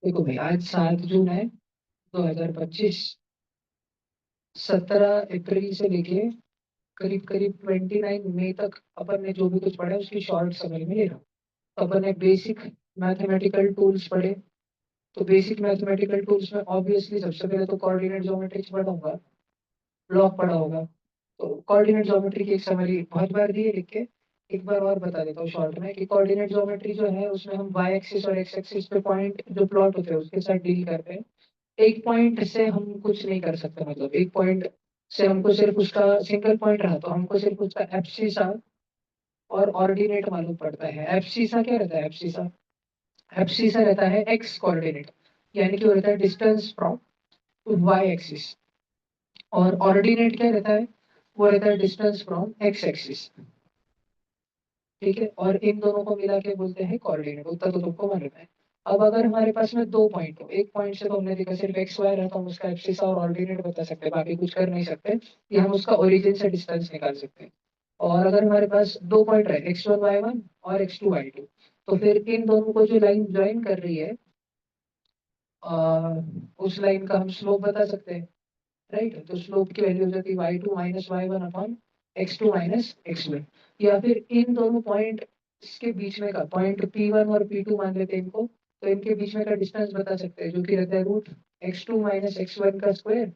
देखो भाई, आज 7 जून है 2025। 17 अप्रैल से लेके करीब करीब 29 मई तक अपन ने जो भी कुछ पढ़ा है उसकी शॉर्ट समरी में ले रहा हूँ। तो अपन ने बेसिक मैथमेटिकल टूल्स पढ़े। तो बेसिक मैथमेटिकल टूल्स में ऑब्वियसली सबसे पहले तो कोऑर्डिनेट ज्योमेट्रिक्स पढ़ाऊंगा, ब्लॉक पढ़ा होगा। तो कोऑर्डिनेट ज्योमेट्री की एक समरी बहुत बार दी है लिख के, एक बार और बता देता हूँ शॉर्ट में कि कोऑर्डिनेट ज्योमेट्री जो है उसमें हम वाई एक्सिस और एक्स एक्सिस पे पॉइंट जो प्लॉट होते हैं उसके साथ डील करते हैं। एक पॉइंट से हम कुछ नहीं कर सकते, मतलब एक पॉइंट से हमको सिर्फ उसका सिंगल पॉइंट रहा तो हमको सिर्फ उसका एब्सिसा और ऑर्डिनेट मालूम पड़ता है। एब्सिसा क्या रहता है? एब्सिसा रहता है एक्स कोऑर्डिनेट, यानी कि वो रहता है डिस्टेंस फ्रॉम वाई एक्सिस। और ऑर्डिनेट क्या रहता है? वो रहता है डिस्टेंस फ्रॉम एक्स एक्सिस। ठीक है, और इन दोनों को मिला के बोलते हैं कोऑर्डिनेट। उतना तो तुमको मालूम है। अब अगर हमारे पास में दो पॉइंट हो, एक पॉइंट से तो हमने देखा सिर्फ एक्स वाई रहा, तो हम उसका एब्सिसा और ऑर्डिनेट बता सकते हैं, बाकी कुछ कर नहीं सकते। या हम उसका ओरिजिन से डिस्टेंस निकाल सकते हैं। और अगर हमारे पास दो पॉइंट रहे, x1 y1 और x2 y2, तो फिर इन दोनों को जो लाइन ज्वाइन कर रही है, उस लाइन का हम स्लोप बता सकते हैं। राइट, तो स्लोप की वैल्यू हो जाती है y2 minus y1 upon x2 minus x1। या फिर इन दोनों पॉइंट के बीच में का पॉइंट P1 और P2 मान लेते हैं इनको, तो इनके बीच में का डिस्टेंस बता सकते हैं, जो कि रहता है रूट x2 माइनस x1 का square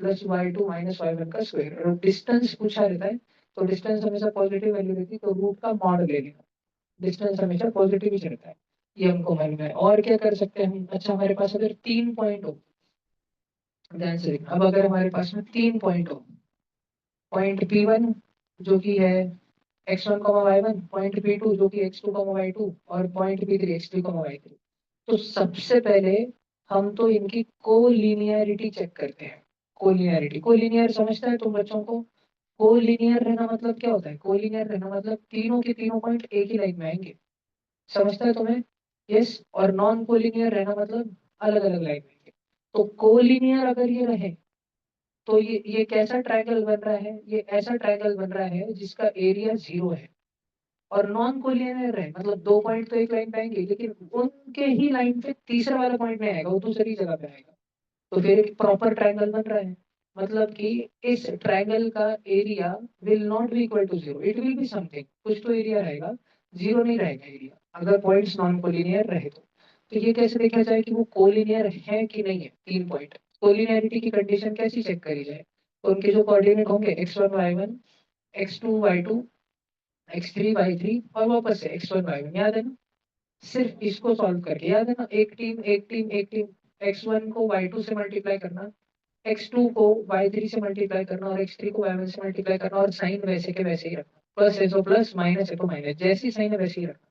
plus y2 minus y1 का स्क्वायर। और डिस्टेंस पूछा रहता है तो डिस्टेंस हमेशा पॉजिटिव वैल्यू रहती है, तो रूट का मॉड ले लेना। डिस्टेंस हमेशा पॉजिटिव ही रहता है, ये हमको मालूम है। और क्या कर सकते हैं हम? अच्छा, हमारे पास अगर 3 पॉइंट हो, ध्यान से देखना। अब अगर हमारे पास में 3 पॉइंट हो, पॉइंट P1 जो कि है x1 y1, पॉइंट P2 जो कि x2 y2, और पॉइंट P3 x3 y3। तो सबसे पहले हम तो इनकी कोलिनियरिटी चेक करते हैं। कोलिनियरिटी, कोलिनियर समझता है तुम बच्चों को? कोलिनियर रहना मतलब क्या होता है? कोलिनियर रहना मतलब तीनों के तीनों पॉइंट एक ही लाइन में आएंगे। समझता है तुम्हें? यस। और नॉन कोलिनियर रहना मतलब अलग अलग लाइन में आएंगे। तो कोलिनियर अगर ये रहे तो ये कैसा ट्रायंगल बन रहा है? ये ऐसा ट्रायंगल बन रहा है जिसका एरिया 0 है। और नॉन कोलिनियर है मतलब दो पॉइंट तो एक लाइन पे आएंगे, लेकिन उनके ही लाइन पे तीसरा वाला पॉइंट नहीं आएगा, वो दूसरी जगह पे आएगा। तो फिर एक प्रॉपर ट्रायंगल बन रहा है। मतलब कि इस ट्रायंगल का area will not be equal to 0, it will be something, कुछ तो एरिया रहेगा, 0 नहीं रहेगा एरिया, अगर पॉइंट्स नॉन कोलिनियर रहे तो ये कैसे देखा जाए कि वो कोलिनियर है कि नहीं है? 3 पॉइंट कोलिनियरिटी की कंडीशन कैसी चेक करी जाए? तो उनके जो कोऑर्डिनेट होंगे x1 y1, x2 y2, x3 y3, और वापस से x1 y1, याद है ना? सिर्फ इसको सॉल्व करके, याद है ना? एक टीम x1 को y2 से मल्टीप्लाई करना, x2 को y3 से मल्टीप्लाई करना, और x3 को y1 से मल्टीप्लाई करना, और साइन वैसे के वैसे ही रखना। प्लस है तो प्लस, माइनस है तो माइनस, जैसी साइन है वैसे ही रखना।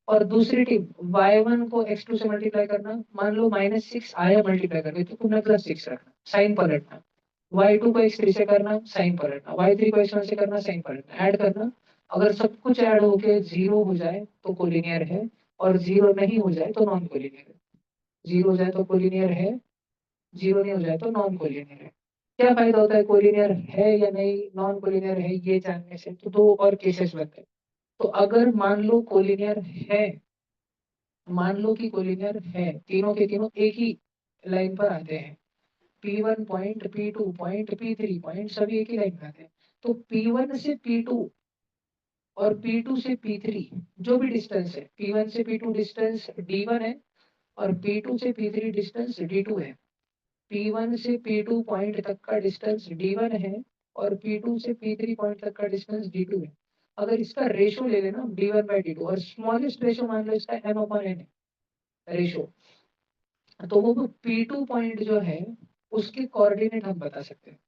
और दूसरी टीम y1 को x2 से मल्टीप्लाई करना, मान लो -6 आया मल्टीप्लाई करके, तो तुमने +6 रखना, साइन पलटना। y2 को x3 से करना, साइन पलटना। y3 को x1 से करना, साइन पलटना, ऐड करना। अगर सब कुछ ऐड होके 0 हो जाए तो कोलिनियर है, और 0 नहीं हो जाए तो नॉन कोलिनियर है। 0 हो जाए तो कोलिनियर है, 0 नहीं हो जाए तो नॉन कोलिनियर है। क्या फायदा होता है कोलिनियर है या नहीं, नॉन कोलिनियर है ये जानने से? तो दो और केसेस बनते हैं। तो अगर मान लो कोलिनियर है, मान लो कि कोलिनियर है, तीनों के तीनों एक ही लाइन पर आते हैं, P1 point, P2 point, P3 point, सभी एक ही लाइन में आते हैं। तो P1 से P2 और P2 से P3 जो भी डिस्टेंस है, P1 से P2 डिस्टेंस D1 है, और P2 से P3 डिस्टेंस D2 है। P1 से P2 पॉइंट तक का डिस्टेंस D1 है, और P2 से P3 पॉइंट तक का डिस्टेंस D2 है। अगर इसका रेशो ले लेना D1/D2, और स्मॉलेस्ट रेशो मान लो इसका m/n है रेशो, तो वो P2 पॉइंट जो है उसके कोऑर्डिनेट हम बता सकते हैं।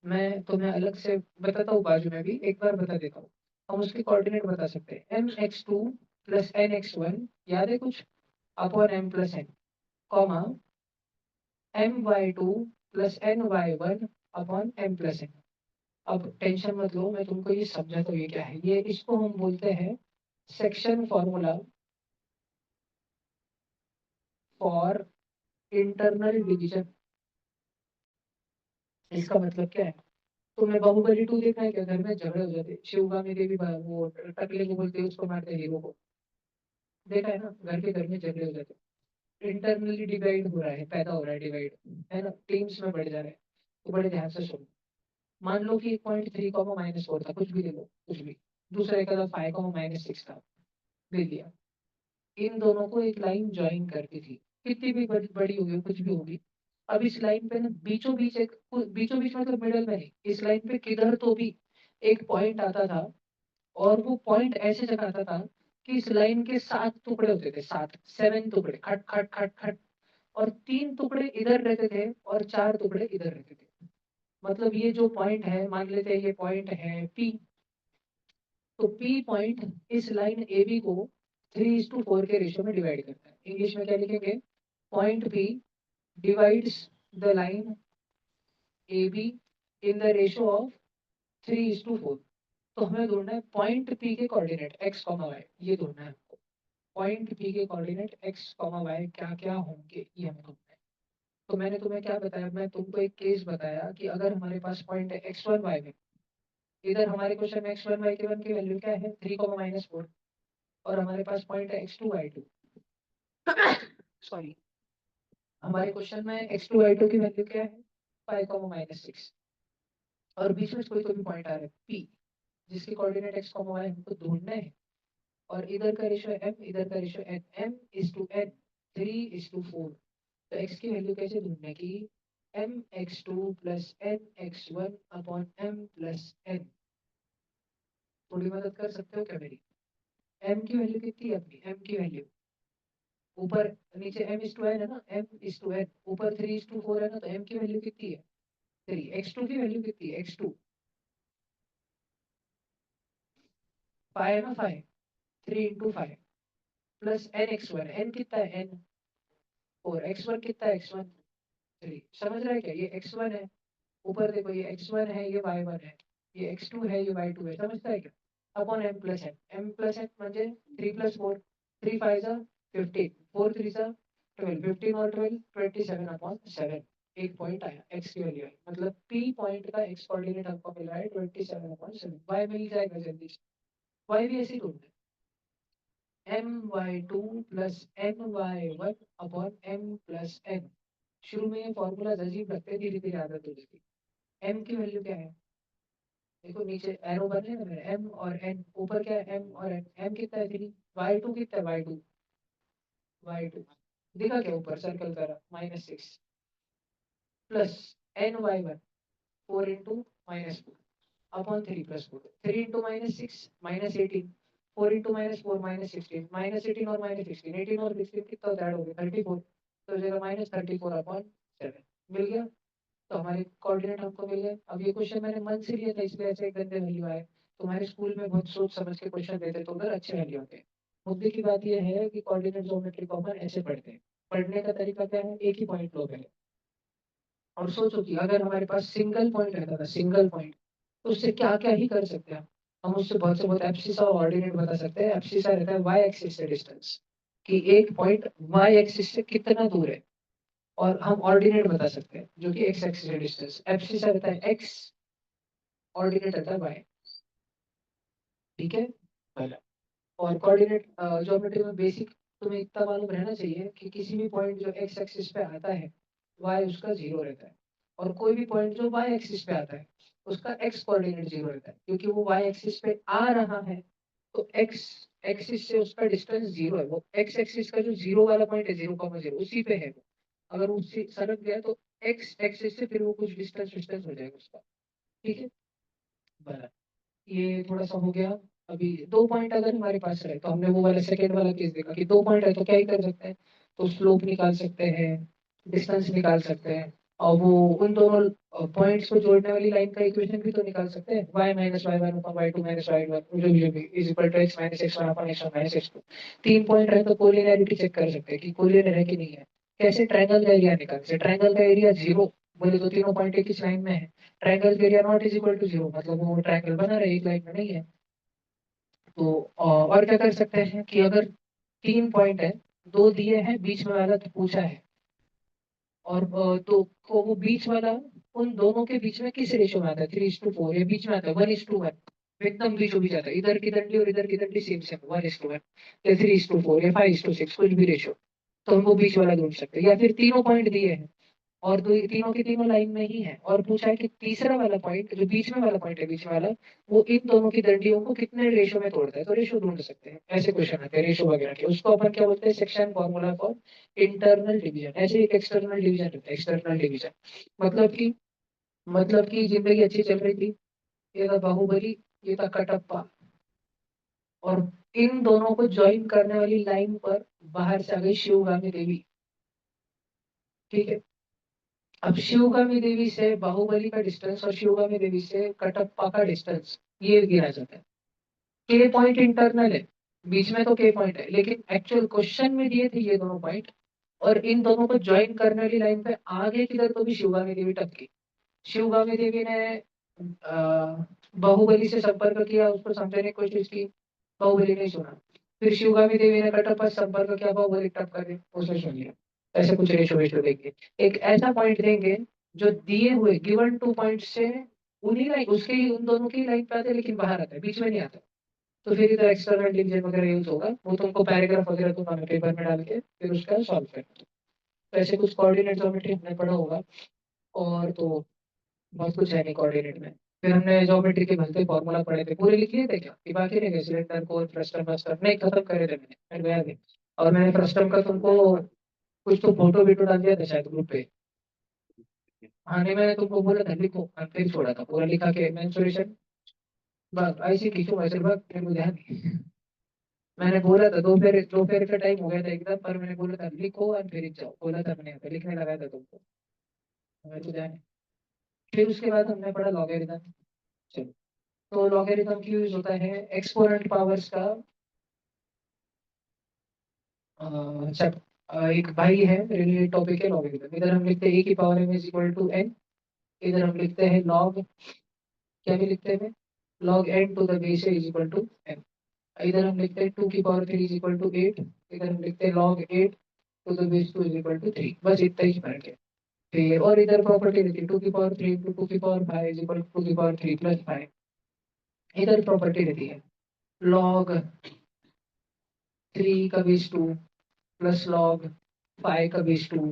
मैं तुम्हें अलग से बताता हूँ, बाजू में भी एक बार बता देता हूँ। हम उसके कोऑर्डिनेट बता सकते हैं, mx2 प्लस nx1, याद है कुछ, upon m plus n, comma my2 plus ny1 upon m plus n। अब टेंशन मत लो, मैं तुमको ये समझाता हूँ ये क्या है। ये इसको हम बोलते हैं section formula for internal division. इसका मतलब क्या है? तुमने बाहुबली 2 देखा है क्या? घर में झगड़े हो जाते, शिवगामी देवी वो टकले को बोलते हैं, उसको मारते हीरो को। देखा है ना? घर में झगड़े हो जाते। इंटरनली डिवाइड हो रहा है, पैदा हो रहा है डिवाइड, है ना, टीम्स में बढ़ जा रहा है। तो बड़े ध्यान से सुनो। मान लो कि एक पॉइंट 3, -4 था, कुछ भी ले लो, कुछ भी। दूसरा एक था 5, -6 था, ले लिया। इन दोनों को एक लाइन ज्वाइन करती थी, कितनी भी बड़ी होगी, कुछ भी होगी। अब इस लाइन पे ना बीचों बीच एक, बीचों बीच मतलब मिडल में नहीं, इस लाइन पे किधर तो भी एक पॉइंट आता था, और वो पॉइंट ऐसे जगह आता था कि इस लाइन के 7 टुकड़े होते थे, 7 टुकड़े, खट खट खट खट। और 3 टुकड़े इधर रहते थे और 4 टुकड़े इधर रहते थे। मतलब ये जो पॉइंट है, मान लेते हैं ये पॉइंट है पी। तो पी पॉइंट इस लाइन ए बी को 3:4 के रेशियो में डिवाइड करता है। इंग्लिश में क्या लिखेंगे? Point P divides the line A be in the ratio of 3:4। तो हमें ढूंढना है पॉइंट पी के कोऑर्डिनेट एक्स कॉमा वाई, ये ढूंढना है हमको। पॉइंट पी के कोऑर्डिनेट एक्स कॉमा वाई क्या क्या होंगे, ये हमें ढूंढना है। तो मैंने तुम्हें क्या बताया, मैं तुमको एक केस बताया कि अगर हमारे पास पॉइंट है x1 y1, इधर हमारे क्वेश्चन में x1 y1 की वैल्यू क्या है, 3, -4। और हमारे पास पॉइंट है x2 y2, सॉरी, हमारे क्वेश्चन में x2 y2 की वैल्यू क्या है, 5, -6। और बीच में कोई तो भी पॉइंट आ रहा है p, जिसके कोऑर्डिनेट x, y हमको ढूंढना है। और इधर का रेशियो m, इधर का रेशियो n, m:n, 3:4। तो x की वैल्यू कैसे ढूंढने की, mx2 plus nx1 upon m plus n। थोड़ी मदद कर सकते हो क्या मेरी? m की वैल्यू कितनी है अपनी, m की वैल्यू ऊपर नीचे m:n है ना, m:n, ऊपर 3:4 है ना, तो m की वैल्यू कितनी है, 3। x2 की वैल्यू कितनी है, x2 5 है ना, 5, 3 × 5 प्लस nx1, n कितना है, n 4, x1 कितना है, x1 3। समझ रहा है क्या, ये x1 है, ऊपर देखो ये x1 है, ये y1 है, ये x2 है, ये y2 है, समझता है क्या? Upon m plus n, m plus n म्हणजे 3 + 4, 3 × 5 = 15, 4 × 3 = 12, 15 और 12 27/7। एक पॉइंट आया, x की वैल्यू आई, मतलब p पॉइंट का x कोऑर्डिनेट हमको मिल रहा है 27/7। y मिल जाएगा जल्दी से, y भी ऐसे ही ढूंढते हैं, my2 plus my1 upon m plus n। शुरू में ये फॉर्मूला अजीब लगते हैं, धीरे धीरे आदत हो जाती है। m की वैल्यू क्या है, देखो नीचे एरो बने ना मेरे, m और n, ऊपर क्या है m और n, m कितना है 3, y2 कितना है, y2 दिखा क्या, ऊपर सर्कल करा, -6 प्लस ny1 4 × -4 अपॉन 3 + 4, 3 × -6 -18, 4 × -4 -16, -18 और -16, 18 और 16 कितना ऐड हो गया, 34। तो हो जाएगा -34/7। मिल गया। तो हमारे कोऑर्डिनेट हमको मिल गए। अब ये क्वेश्चन मैंने मन से लिया था, इसलिए ऐसे गंदे वैल्यू आए। तुम्हारे स्कूल में बहुत सोच समझ के क्वेश्चन देते तो उधर अच्छे वैल्यू होते हैं। मुद्दे की बात यह है कि कोऑर्डिनेट ज्योमेट्री को अपन ऐसे पढ़ते हैं। पढ़ने का तरीका क्या है, एक ही पॉइंट लो पहले, और सोचो कि अगर हमारे पास सिंगल पॉइंट रहता था, सिंगल पॉइंट, तो उससे क्या क्या ही कर सकते हैं हम उससे बहुत से बहुत एब्सिसा और ऑर्डिनेट बता सकते हैं। एब्सिसा रहता है वाई एक्सिस से डिस्टेंस, कि एक पॉइंट वाई एक्सिस से कितना दूर है, और हम ऑर्डिनेट बता सकते हैं जो कि एक्स एक्सिस से डिस्टेंस। एब्सिसा रहता है एक्स, ऑर्डिनेट रहता है वाई, ठीक है पहला। और कोऑर्डिनेट ज्योमेट्री में बेसिक तुम्हें इतना मालूम रहना चाहिए कि किसी भी पॉइंट जो एक्स एक्सिस पे आता है, वाई उसका 0 रहता है। और कोई भी पॉइंट जो वाई एक्सिस पे आता है, उसका एक्स कोऑर्डिनेट 0 रहता है, क्योंकि वो वाई एक्सिस पे आ रहा है। तो एक्स एक्सिस से उसका डिस्टेंस 0 है, वो एक्स एक्सिस का जो 0 वाला पॉइंट है, 0,0 उसी पे है वो। अगर उससे सरक गया तो एक्स एक्सिस से फिर वो कुछ डिस्टेंस डिस्टेंस हो जाएगा उसका, ठीक है। बराबर, ये थोड़ा सा हो गया। अभी 2 पॉइंट अगर हमारे पास रहे, तो हमने वो वाला सेकंड वाला केस देखा कि 2 पॉइंट है तो क्या ही कर सकते हैं, तो स्लोप निकाल सकते हैं, डिस्टेंस निकाल सकते हैं, और वो उन दोनों पॉइंट्स को जोड़ने वाली लाइन का इक्वेशन भी तो निकाल सकते हैं, y - y1 upon y2 - y1 जो भी is equal to x - x1 upon x1 - x2। 3 point रहे तो कोलिनियरिटी चेक कर सकते हैं कि कोलिनियर है कि नहीं है। कैसे, ट्रायंगल का एरिया निकाल से, ट्रायंगल का एरिया 0 बोले तो तीनों पॉइंट एक ही लाइन में है। ट्रायंगल का area not is equal to 0, मतलब वो ट्रायंगल बना रहे, एक लाइन में नहीं है। तो और क्या कर सकते हैं कि अगर 3 पॉइंट है, दो दिए हैं, बीच में वाला तो पूछा है, और तो वो बीच वाला उन दोनों के बीच में किस रेशो में आता है, 3:4, ये बीच में आता है 1:1, एकदम बीचों बीच आता है, इधर की दंडी और इधर की दंडी सेम सेम 1:1, या 3:4 या 5:6, कुछ भी रेशो। तो हम वो बीच वाला ढूंढ सकते हैं। या फिर तीनों पॉइंट दिए हैं और दो तीनों की तीनों लाइन में ही है और पूछा है कि तीसरा वाला पॉइंट जो बीच में वाला पॉइंट है बीच में वाला वो इन दोनों की दंडियों को कितने रेशो में तोड़ता है, तो रेशो ढूंढ सकते हैं। ऐसे क्वेश्चन आते हैं रेशो वगैरह के, उसको अपन क्या बोलते हैं, section formula for internal division. ऐसे एक एक्सटर्नल डिवीजन रहता है, एक्सटर्नल डिवीजन मतलब कि जिंदगी अच्छी चल रही थी, ये था बाहुबली, ये था कटप्पा, और इन दोनों को ज्वाइन करने वाली लाइन पर बाहर से आ गई शिवगामी देवी। ठीक है, अब शिवगामी देवी से बाहुबली का डिस्टेंस और शिवगामी देवी से कटप्पा का डिस्टेंस ये गिना जाता है। के पॉइंट इंटरनल है, बीच में तो के पॉइंट है, लेकिन एक्चुअल क्वेश्चन में दिए थे ये दोनों पॉइंट, और इन दोनों को ज्वाइन करने वाली लाइन पे आगे किधर तो भी शिवगामी देवी टपकी। शिवगामी देवी ने बाहुबली से संपर्क किया, उसको समझाने की कोशिश की, बाहुबली नहीं सुना। फिर शिवगामी देवी ने कटप्पा से संपर्क किया, बाहुबली टप कर उसने सुन लिया। ऐसे कुछ रेशो वेशो देंगे, एक ऐसा पॉइंट देंगे जो दिए हुए गिवन 2 पॉइंट से उन्हीं लाइन उसके ही उन दोनों की लाइन पे आते हैं, लेकिन बाहर आता है, बीच में नहीं आता। तो फिर इधर एक्सटर्नल डिवीजन वगैरह यूज होगा, वो तुमको पैराग्राफ वगैरह तुम्हारे पेपर में डाल के फिर उसका सॉल्व करना। तो ऐसे कुछ कोऑर्डिनेट ज्योमेट्री हमने पढ़ा होगा, और तो बहुत कुछ है नहीं कोऑर्डिनेट में। फिर हमने ज्योमेट्री के भलते फॉर्मूला पढ़े थे, पूरे लिख लिए थे क्या कि बाकी रह गए, सिलेंडर को फ्रस्टम फ्रस्टम नहीं खत्म करे थे मैंने, मैं गया नहीं। और मैंने फ्रस्टम का तुमको कुछ तो फोटो वीटो डाल दिया था शायद ग्रुप पे। हाँ नहीं, मैंने तुमको बोला था लिखो, और फिर छोड़ा था पूरा लिखा के मेंसुरेशन, बस ऐसे खींचो ऐसे, बस फिर मुझे ध्यान नहीं। मैंने बोला था दोपहर का टाइम हो गया था एकदम, पर मैंने बोला था लिखो और फिर जाओ, बोला था मैंने, यहाँ पे लिखने लगाया था तुमको, मैं तो ध्यान नहीं। फिर उसके बाद हमने पढ़ा लॉगरिथम। चलो, तो लॉगरिथम की यूज होता है एक्सपोनेंट पावर्स का। अच्छा, एक भाई है, रिलेटेड टॉपिक है लॉगरिथम। इधर हम लिखते हैं ए की power m is equal to n, इधर हम लिखते हैं लॉग, क्या भी लिखते हैं, log n to the base is equal to n। इधर हम लिखते हैं 2 की पावर 3 इज इक्वल टू 8, इधर हम लिखते हैं log 8 to the base 2 is equal to 3, बस इतना ही फर्क है। फिर और इधर प्रॉपर्टी रहती है 2 की पावर 3 टू 2 की पावर 5 इज इक्वल टू 2 की पावर 3 प्लस 5। इधर प्रॉपर्टी रहती है लॉग 3 का बेस 2 प्लस लॉग 5 का base 2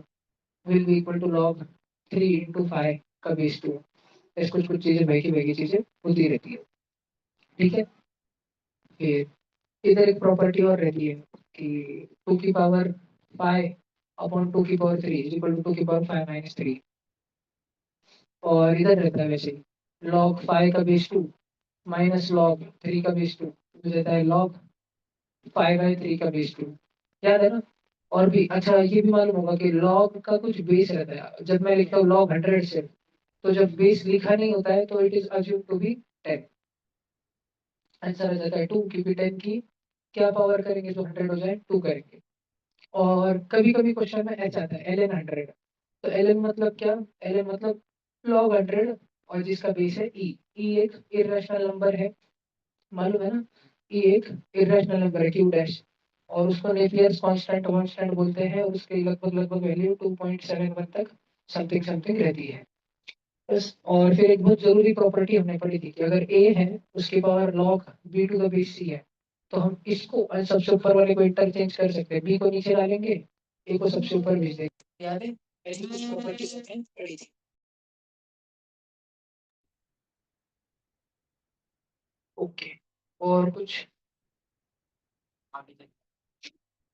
will be equal to log 3 into 5 का बेस 2। ऐसे कुछ कुछ चीजें बहकी बहकी चीजें होती रहती है। ठीक है, फिर इधर एक प्रॉपर्टी और रहती है कि 2 की पावर 5 अपॉन 2 की पावर 3 इज इक्वल टू 2 की पावर 5 माइनस 3। और इधर रहता है वैसे लॉग 5 का बेस 2 माइनस लॉग 3 का बेस 2 देता है लॉग 5/3 का बेस 2। याद है ना। और भी अच्छा ये भी मालूम होगा कि लॉग का कुछ बेस रहता है, जब मैं लिखता हूँ लॉग 100 से, तो जब बेस लिखा नहीं होता है तो it is assume to be 10। Answer आ जाता है 2 क्योंकि 10 की क्या पावर करेंगे जो 100 हो जाए, 2 करेंगे। और कभी कभी क्वेश्चन में एच आता है ln 100, तो ln मतलब क्या, ln मतलब log 100, और जिसका बेस है e। e एक इरेशनल नंबर है, मालूम है ना, e एक इरेशनल नंबर है क्यू डैश, और उसको नेपियर्स कांस्टेंट कांस्टेंट बोलते हैं, और उसकी लगभग लगभग वैल्यू 2.71 तक समथिंग समथिंग रहती है बस। और फिर एक बहुत जरूरी प्रॉपर्टी हमने पढ़ी थी कि अगर a है उसकी power log b to the base c है, तो हम इसको सबसे ऊपर वाले को इंटरचेंज कर सकते हैं, b को नीचे डालेंगे, a को सबसे ऊपर भेज देंगे। याद है, ऐसी कुछ प्रॉपर्टी हमने पढ़ी थी। ओके, और कुछ।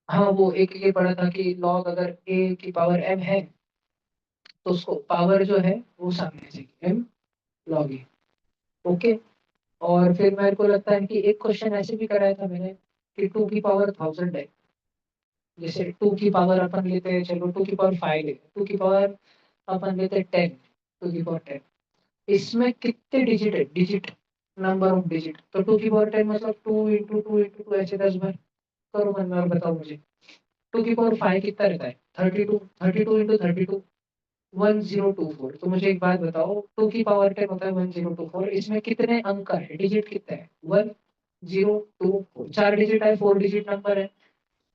हाँ वो एक ये पढ़ा था कि log अगर a की पावर m है तो उसको पावर जो है वो सामने आ जाएगी m log a। ओके, और फिर मेरे को लगता है कि एक क्वेश्चन ऐसे भी कराया था मैंने कि 2 की पावर 1000 है, जैसे 2 की पावर अपन लेते हैं, चलो 2 की पावर 5 लेते हैं, 2 की पावर अपन लेते हैं 10, 2 की पावर 10, इसमें कितने डिजिट है, डिजिट, नंबर ऑफ डिजिट, तो 2 की पावर 10 मतलब 2 इंटू 2 इंटू 2 ऐसे 10 बार। करो मन में और बताओ मुझे 2 की पावर 5 कितना रहता है, 32, 32 इंटू 32 1024। तो मुझे एक बात बताओ 2 की पावर 10 होता है 1024, इसमें कितने अंक है, डिजिट कितने हैं, 1024, 4 डिजिट है, 4 डिजिट नंबर है।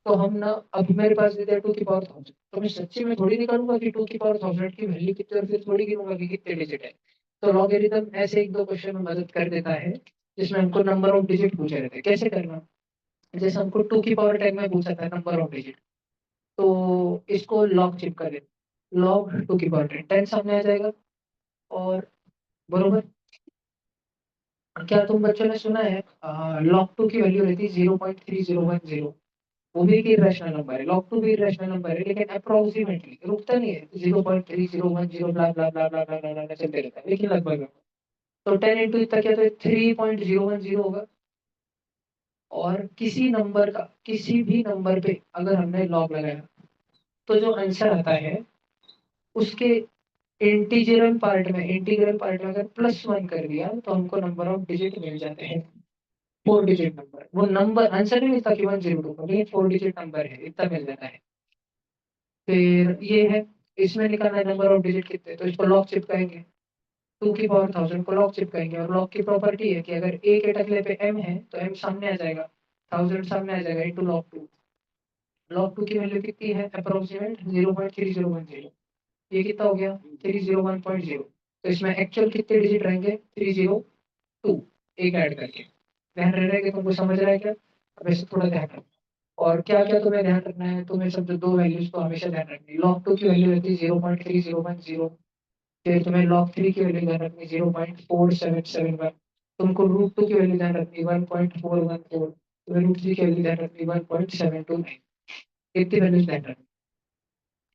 तो हम ना, अब मेरे पास दे दिया 2 की पावर 1000, तो मैं सच्ची में थोड़ी निकालूंगा कि 2 की पावर 1000 की वैल्यू कितनी है, और फिर थोड़ी गिनूंगा कि कितने डिजिट है। तो लॉगरिथम ऐसे एक दो क्वेश्चन में मदद कर देता है जिसमें हमको नंबर ऑफ डिजिट पूछे रहते हैं कैसे करना। जैसे हमको 2 की पावर 10 में पूछा था नंबर ऑफ डिजिट, तो इसको लॉग चिपका दे, लॉग 2 की पावर 10 सामने आ जाएगा। और बरोबर, क्या तुम बच्चों ने सुना है लॉग 2 की वैल्यू रहती है 0.3010? वो भी एक इरेशनल नंबर है, लॉग 2 भी इरेशनल नंबर है, लेकिन अप्रोक्सीमेटली रुकता नहीं है, 0.3010 ब्ला ब्ला ब्ला ब्ला ब्ला ब्ला चलते रहता है, लेकिन लगभग। तो 10 इंटू इतना क्या, तो 3.010 होगा। और किसी नंबर का, किसी भी नंबर पे अगर हमने लॉग लगाया, तो जो आंसर आता है उसके इंटीग्रल पार्ट में अगर +1 कर दिया तो हमको नंबर ऑफ डिजिट मिल जाते हैं, 4 डिजिट नंबर। वो नंबर आंसर नहीं मिलता कि 102, लेकिन 4 डिजिट नंबर है, इतना मिल जाता है। फिर ये है, इसमें निकालना है नंबर ऑफ डिजिट कितने, तो इसको लॉग चिपकाएंगे, 2 की पावर 1000 को लॉग चिपकाएंगे। और लॉग की प्रॉपर्टी है कि अगर ए के टकले पे m है तो m सामने आ जाएगा, 1000 सामने आ जाएगा इंटू लॉग 2। लॉग 2 की वैल्यू कितनी है, अप्रोक्सीमेट 0.3010। ये कितना हो गया, 301.0। तो इसमें एक्चुअल कितने डिजिट रहेंगे, 302, एक ऐड करके। ध्यान रह रहा है कि तुमको समझ रहा है क्या? अब ऐसे थोड़ा ध्यान रखना। और क्या क्या तुम्हें ध्यान रखना है, तुम्हें सब जो दो वैल्यूज को हमेशा ध्यान रखनी है। लॉग 2 की वैल्यू रहती है 0.3010। फिर तुम्हें लॉग 3 की वैल्यू ध्यान रखनी है 0.4771। तुमको रूट 2 की वैल्यू ध्यान रखनी है 1.414। तुम्हें रूट 3 की वैल्यू ध्यान रखनी है 1.729। इतनी वैल्यूज ध्यान रखनी,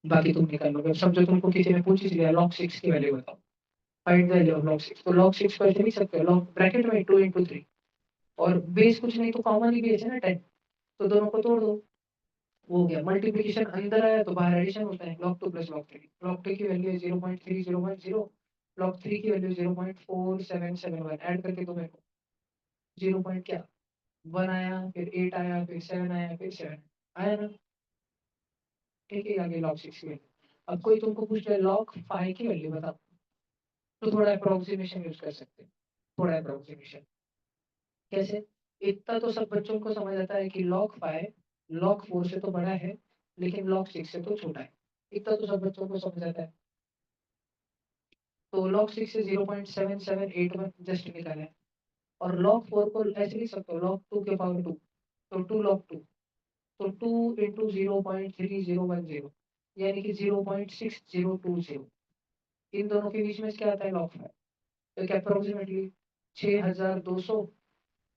बाकी तुम निकाल लोगे। अब समझो तुमको किसी ने पूछ लिया लॉग 6 की वैल्यू बताओ, find the value of log 6, तो लॉग 6 को ऐसे लिख सकते हो, लॉग ब्रैकेट में 2 इंटू 3, और बेस कुछ नहीं तो कॉमन ही बेस है ना 10, तो दोनों को तोड़ दो, वो हो गया। मल्टीप्लिकेशन अंदर आया तो बाहर एडिशन होता है, log 2 प्लस log 3। log 2 की वैल्यू है 0.3010, log 3 की वैल्यू 0.4771। ऐड करके तुम्हें 0 पॉइंट क्या 1 आया, फिर 8 आया, फिर 7 आया, फिर 7 आया ना। ठीक है, आगे log 6 की वैल्यू। अब कोई तुमको पूछ ले log 5 की वैल्यू बताओ, तो थोड़ा अप्रोक्सीमेशन यूज कर सकते हैं। थोड़ा अप्रोक्सीमेशन कैसे, इतना तो सब बच्चों को समझ आता है कि log 5 log 4 से तो बड़ा है, लेकिन log 6 से तो छोटा है। इतना तो सब बच्चों को समझ आता है। तो log 6 से 0.7781 जस्ट निकाला है। और log 4 को ऐसे लिख सकते हो, log 2 के पावर 2, तो 2 log 2, तो 2 इंटू 0.3010, यानी कि 0.6020। इन दोनों के बीच में क्या आता है, log 5। तो क्या अप्रोक्सीमेटली 6200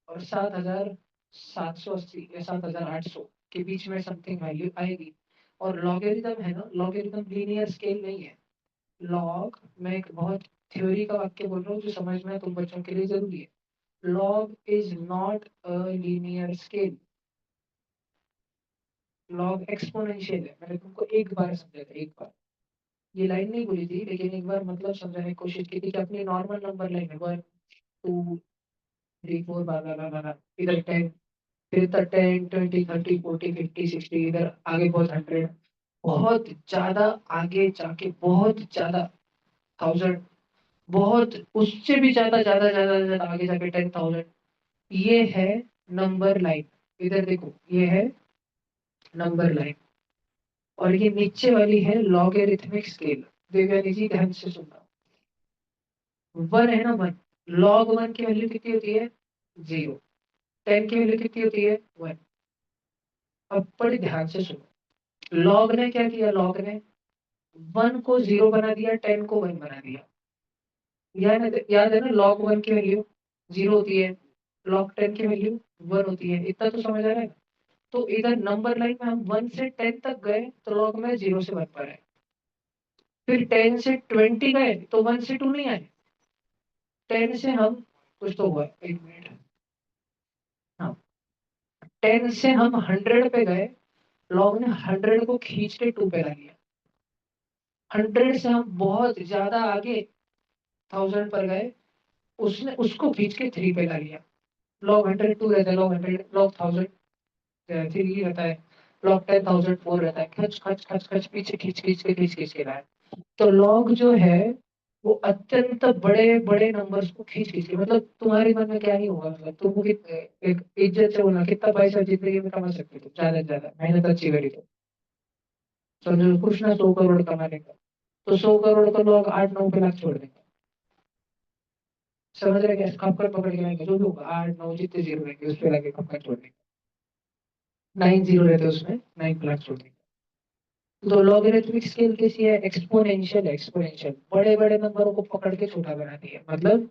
और 7780 या 7800 के बीच में समथिंग वैल्यू आएगी। और लॉगरिथम है ना, लॉगरिथम लीनियर स्केल नहीं है। लॉग, मैं एक बहुत थ्योरी का वाक्य बोल रहा हूँ जो समझना तुम बच्चों के लिए जरूरी है। Log is not a linear scale, log exponential है। मैंने तुमको एक बार समझाया था, एक बार ये लाइन नहीं बोली थी, लेकिन एक बार मतलब समझाने की कोशिश की थी कि अपनी नॉर्मल नंबर लाइन है 1 2 3 4 इधर 10, फिर 10 20 30 40 50 60, इधर आगे बहुत 100, बहुत ज्यादा आगे जाके बहुत ज्यादा 1000, बहुत उससे भी ज्यादा ज्यादा ज्यादा ज्यादा आगे जाके 10,000। ये है नंबर लाइन, इधर देखो ये है नंबर लाइन। और ये नीचे वाली है लॉगरिथमिक स्केल। देवयानी जी ध्यान से सुनना, 1 है ना 1, लॉग 1 की वैल्यू कितनी होती है 0, 10 की वैल्यू कितनी होती है 1। अब बड़े ध्यान से सुनो, लॉग ने क्या किया, लॉग ने 1 को 0 बना दिया, 10 को 1 बना दिया। याद है ना, log 1 की वैल्यू 0 होती है, log 10 की वैल्यू 1 होती है। इतना तो समझ आ रहा है। तो इधर नंबर लाइन में हम 1 से 10 तक गए तो log में 0 से 1 पर है, फिर 10 से 20 गए तो 1 से 2 नहीं आए, 10 से हम, कुछ तो हुआ, एक मिनट, हाँ, 10 से हम 100 पे गए, log ने 100 को खींच के 2 पे ला लिया। 100 से हम बहुत ज्यादा आगे 1000 पर गए, उसने उसको खींच के 3 पे ला लिया। log 100 2 रहता है, log 100 log 1000 3 रहता है, log 10,000 4 रहता है। खच खच खच खच पीछे खींच के लाए। तो log जो है वो अत्यंत बड़े बड़े नंबर्स को खींच खींच के, मतलब तुम्हारे मन में क्या नहीं होगा, मतलब तुमको एक इज्जत से बोलना कितना पैसा जिंदगी में कमा सकते हो ज्यादा से ज्यादा, मेहनत अच्छी करी तो समझो कुछ ना 100 करोड़ कमाने का, तो 100 करोड़ को लोग 8 9 लाख छोड़ देंगे। समझ रहे क्या, खपकर पकड़ के लाएंगे, जो भी होगा 8 9 जितने जीरो रहेंगे उस पर लाके खपकर छोड़ देंगे, 9 जीरो रहते हैं उसमें 9 लाख छोड़ देंगे। तो लॉगरिथमिक स्केल कैसी है? एक्सपोनेंशियल। एक्सपोनेंशियल बड़े बड़े नंबरों को पकड़ के छोटा बनाती है। मतलब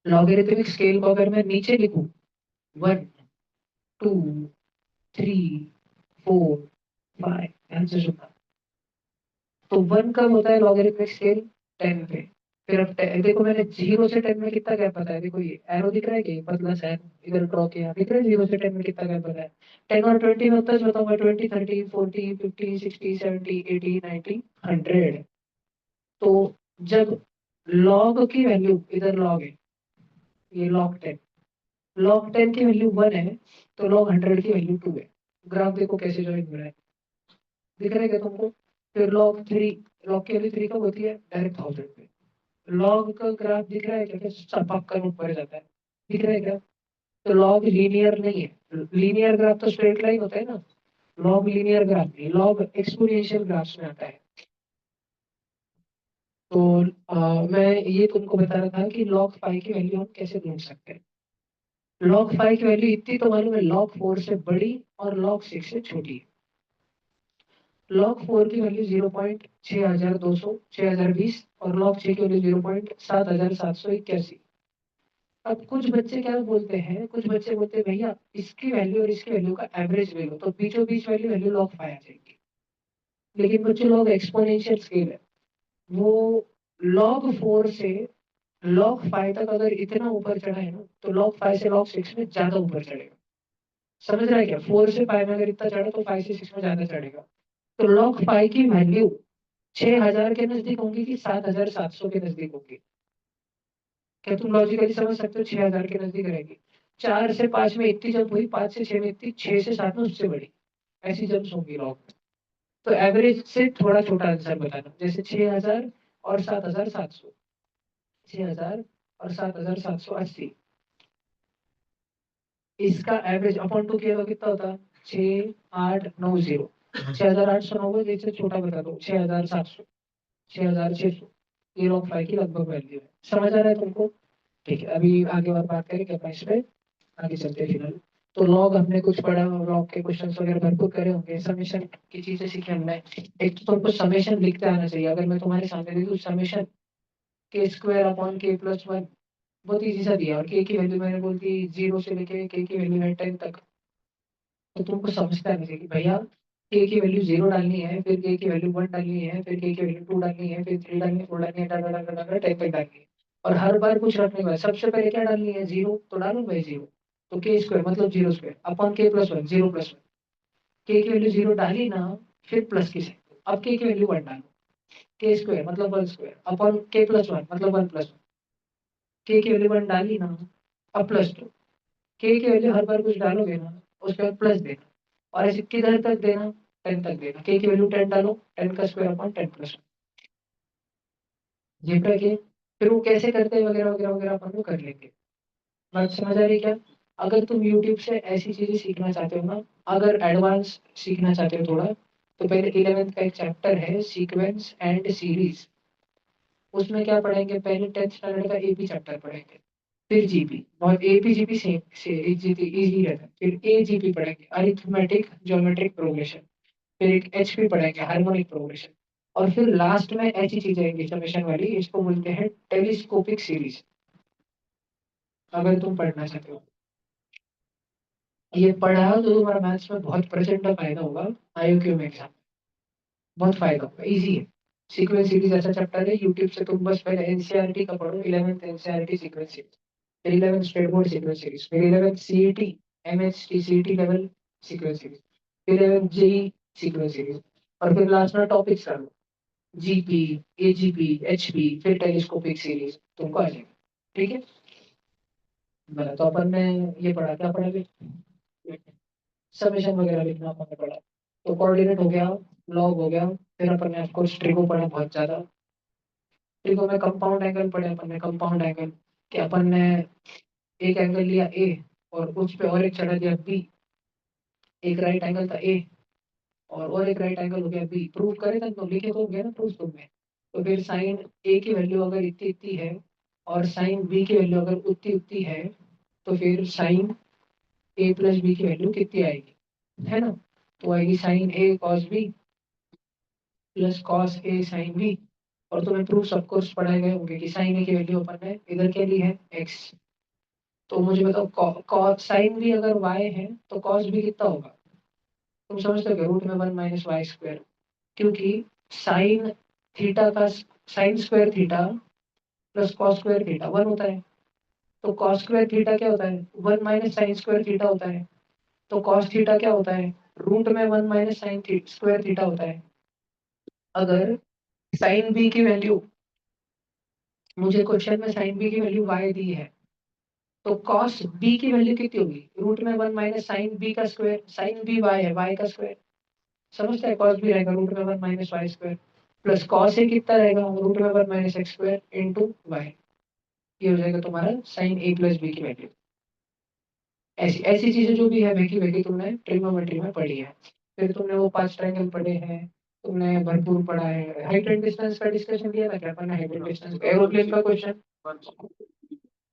लॉगरिथमिक स्केल को अगर मैं नीचे लिखूं 1 2 3 4 5, ध्यान से सुनना। तो 1 कब होता है लॉगरिथमिक स्केल? 10 पे। फिर अब देखो मैंने 0 से 10 में कितना गैप बताया? देखो ये एरो दिख रहा है कि पतला सा arrow इधर ड्रॉ किया, दिख रहा है 0 से 10 में कितना गैप बताया? 10 और 20 में उतना बताऊंगा, 20 30 40 50 60 70 80 90 100। तो जब log की वैल्यू, इधर log है, ये log 10 की वैल्यू 1 है, तो log 100 की वैल्यू 2 है। ग्राफ देखो कैसे ज्वाइन हो रहा है, दिख रहा है क्या तुमको? फिर log की वैल्यू 3 कब होती है? डायरेक्ट 1000 पे। लॉग का ग्राफ दिख रहा है क्या? कैसे चपाक कर ऊपर जाता है, दिख रहा है क्या? तो लॉग लीनियर नहीं है। लीनियर ग्राफ तो स्ट्रेट लाइन होता है ना, लॉग लीनियर ग्राफ नहीं, लॉग एक्सपोनेंशियल ग्राफ्स में आता है। तो मैं ये तुमको बता रहा था कि log 5 की वैल्यू हम कैसे ढूंढ सकते हैं। log 5 की वैल्यू इतनी तो मालूम है, log 4 से बड़ी और log 6 से छोटी है। log 4 की वैल्यू 0.6200 6020 और log 6 की वैल्यू 0.7781। अब कुछ बच्चे क्या बोलते हैं, कुछ बच्चे बोलते हैं भैया इसकी वैल्यू और इसकी वैल्यू का एवरेज ले लो, तो बीचों बीच वैल्यू वैल्यू log 5 आ जाएगी। लेकिन बच्चे लोग एक्सपोनेंशियल स्केल है, वो log 4 से log 5 तक अगर इतना ऊपर चढ़ा है ना, तो log 5 से log 6 में ज्यादा ऊपर चढ़ेगा। समझ रहा है क्या? 4 से 5 में अगर इतना चढ़ा तो 5 से 6 में ज्यादा चढ़ेगा। तो log 5 की वैल्यू 6000 के नजदीक होंगी कि 7700 के नजदीक होंगी? क्या तुम लॉजिकली समझ सकते हो? 6000 के नजदीक रहेगी। 4 से 5 में इतनी जंप हुई, 5 से 6 में इतनी, 6 से 7 में उससे बड़ी, ऐसी जंप्स होंगी लॉग में। तो एवरेज से थोड़ा छोटा आंसर बताना, जैसे 6000 और 7700, 6000 और 7780, इसका एवरेज अपॉन 2 किया तो कितना होता? 6890। 6890 से छोटा बता दो, 6700, 6600। ये लॉग 5 की लगभग वैल्यू है। समझ आ रहा है तुमको? ठीक है, अभी आगे और बात करेंगे अपन इस पे, आगे चलते हैं फिलहाल। तो लॉग हमने कुछ पढ़ा, लॉग के क्वेश्चंस वगैरह भरपूर करे होंगे। समेशन की चीजें सीखी हमने। एक तो तुमको समेशन लिखते आना चाहिए। अगर मैं तुम्हारे सामने दे दूं समेशन के स्क्वायर अपॉन के प्लस वन, बहुत इजी सा दिया, और के की वैल्यू मैंने बोल दी 0 से लेके के की वैल्यू है 10 तक। तो तुमको समझते आना चाहिए कि भैया के की वैल्यू 0 डालनी है, फिर के की वैल्यू 1 डालनी है, फिर के की वैल्यू 2 डालनी है, फिर 3 डालनी है, 4 डालनी है, डाल डाल डाल डाल 10 तक डालनी है। और हर बार कुछ रखने के बाद सबसे पहले क्या डालनी है? 0, तो डालू भाई 0। तो के स्क्वायर मतलब 0 स्क्वायर अपॉन के प्लस वन, 0 प्लस वन। के की वैल्यू 0 डाली ना, फिर प्लस की साइन, अब के की वैल्यू 1 डालो। के स्क्वायर मतलब 1 स्क्वायर अपॉन के प्लस वन मतलब 1 प्लस वन। के की वैल्यू 1 डाली ना, अब प्लस 2। के की वैल्यू हर बार कुछ डालोगे ना, उसके बाद प्लस देना, और ऐसे किधर तक देना? 10 तक देना। के की वैल्यू 10 डालो, 10 का स्क्वायर अपॉन 10 प्लस वन। ये टर्म के फिर वो कैसे करते हैं वगैरह वगैरह वगैरह अपन वो कर लेंगे। बात समझ आ रही है क्या? अगर तुम YouTube से ऐसी चीजें सीखना चाहते हो ना, अगर एडवांस सीखना चाहते हो थोड़ा, तो पहले 11th का एक चैप्टर है सीक्वेंस एंड सीरीज। उसमें क्या पढ़ेंगे? पहले 10th स्टैंडर्ड का एपी चैप्टर पढ़ेंगे, फिर जीपी, और एपी जीपी सेम से जीपी इजी रहता है। फिर एजीपी पढ़ेंगे, अरिथमेटिक ज्योमेट्रिक प्रोग्रेशन। फिर एक एचपी पढ़ेंगे, हार्मोनिक प्रोग्रेशन। और फिर लास्ट में ऐसी चीज आएंगी समेशन वाली, इसको बोलते हैं टेलीस्कोपिक सीरीज। अगर तुम पढ़ना चाहते हो ये पढ़ा, तो तुम्हारा मैथ्स में बहुत प्रचंड फायदा होगा। आईक्यू में एग्जाम बहुत फायदा होगा, इजी है। सीक्वेंस सीरीज ऐसा चैप्टर है, यूट्यूब से तुम बस पहले एनसीईआरटी का पढ़ो, 11th एनसीईआरटी सीक्वेंस सीरीज, फिर 11th state board sequence series, फिर 11th CET MHT CET level sequence series, फिर 11th जेई सीक्वेंस सीरीज, और फिर लास्ट में टॉपिक्स कर लो, जीपी, एजीपी, एचपी, फिर टेलीस्कोपिक सीरीज, तुमको आ जाएगा। ठीक है, बना तो अपन ने ये पढ़ा, क्या पढ़ा अभी? समेशन वगैरह लिखना अपन ने पढ़ा। तो कोऑर्डिनेट हो गया, लॉग हो गया, फिर अपन ने ऑफकोर्स ट्रिगो पढ़ा बहुत ज्यादा। ट्रिगो में कंपाउंड एंगल पढ़े अपन ने, कंपाउंड एंगल कि अपन ने एक एंगल लिया ए, और उस पे और एक चढ़ा दिया बी। एक राइट एंगल था ए, और एक राइट एंगल हो गया बी। प्रूव करे तक तो लिखे तो गया ना प्रूफ तुमने। तो फिर साइन ए की वैल्यू अगर इतनी इतनी है, और साइन बी की वैल्यू अगर उतनी उतनी है, तो फिर साइन ए प्लस बी की वैल्यू कितनी आएगी, है ना? तो आएगी sign A cos B plus cos A sine B. और तुम्हें प्रूफ ऑफ कोर्स पढ़ाए गए होंगे कि साइन ए की वैल्यू अपन ने इधर के लिए है एक्स। तो मुझे बताओ कॉस साइन बी अगर वाई है तो कॉस बी कितना होगा? तुम समझते हो रूट में 1 - y², क्योंकि साइन थीटा का sine square theta plus cos square theta 1 होता है। तो कॉस स्क्वायर थीटा क्या होता है? 1 - साइन स्क्वायर थीटा होता है। तो कॉस थीटा क्या होता है? रूट में 1 - साइन स्क्वायर थीटा होता है। अगर साइन बी की वैल्यू, मुझे क्वेश्चन में साइन बी की वैल्यू y दी है, तो कॉस बी की वैल्यू कितनी होगी? रूट में 1 - साइन बी का स्क्वायर, साइन बी y है, y का स्क्वायर। समझते हैं? कॉस बी रहेगा रूट में 1 - y² प्लस कॉस ए कितना रहेगा? रूट में 1 - x² इंटू वाई। ये हो जाएगा तुम्हारा साइन ए प्लस बी की वैल्यू। ऐसी ऐसी चीजें जो भी है वही वही तुमने ट्रिग्नोमेट्री में पढ़ी है। फिर तुमने वो 5 ट्रायंगल पढ़े हैं, तुमने भरपूर पढ़ा है। हाइट एंड डिस्टेंस का डिस्कशन किया था क्या अपन ने? हाइट एंड डिस्टेंस एरोप्लेन का क्वेश्चन,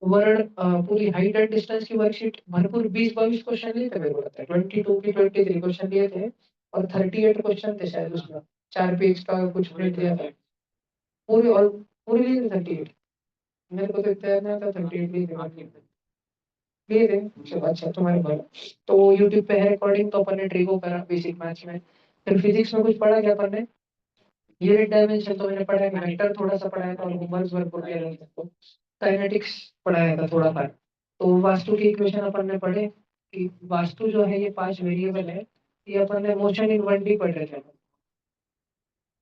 वर्ण पूरी हाइट एंड डिस्टेंस की वर्कशीट भरपूर 20-22 क्वेश्चन लिए थे मेरे को लगता है। 22 की 23 क्वेश्चन लिए थे और 38 क्वेश्चन थे शायद उसमें। 4 पेज का कुछ प्रिंट दिया था पूरी, और पूरी लिए थे 38। मेरे को तो इतना याद नहीं था 38 लिए थे। लिए थे। चलो अच्छा तुम्हारे भाई। तो यूट्यूब पे है रिकॉर्डिंग, तो अपन ने ट्रिको करा बेसिक मैथ्स में। फिर फिजिक्स में कुछ पढ़ा क्या अपन ने? यूनिट डायमेंशन तो मैंने पढ़ा है, वेक्टर थोड़ा सा पढ़ाया था और होमवर्क वर्क हो गया था। काइनेटिक्स पढ़ाया था थोड़ा सा। तो वास्तु की इक्वेशन अपन ने पढ़े कि वास्तु जो है ये 5 वेरिएबल है। ये अपन ने मोशन इन 1D पढ़ रहे थे,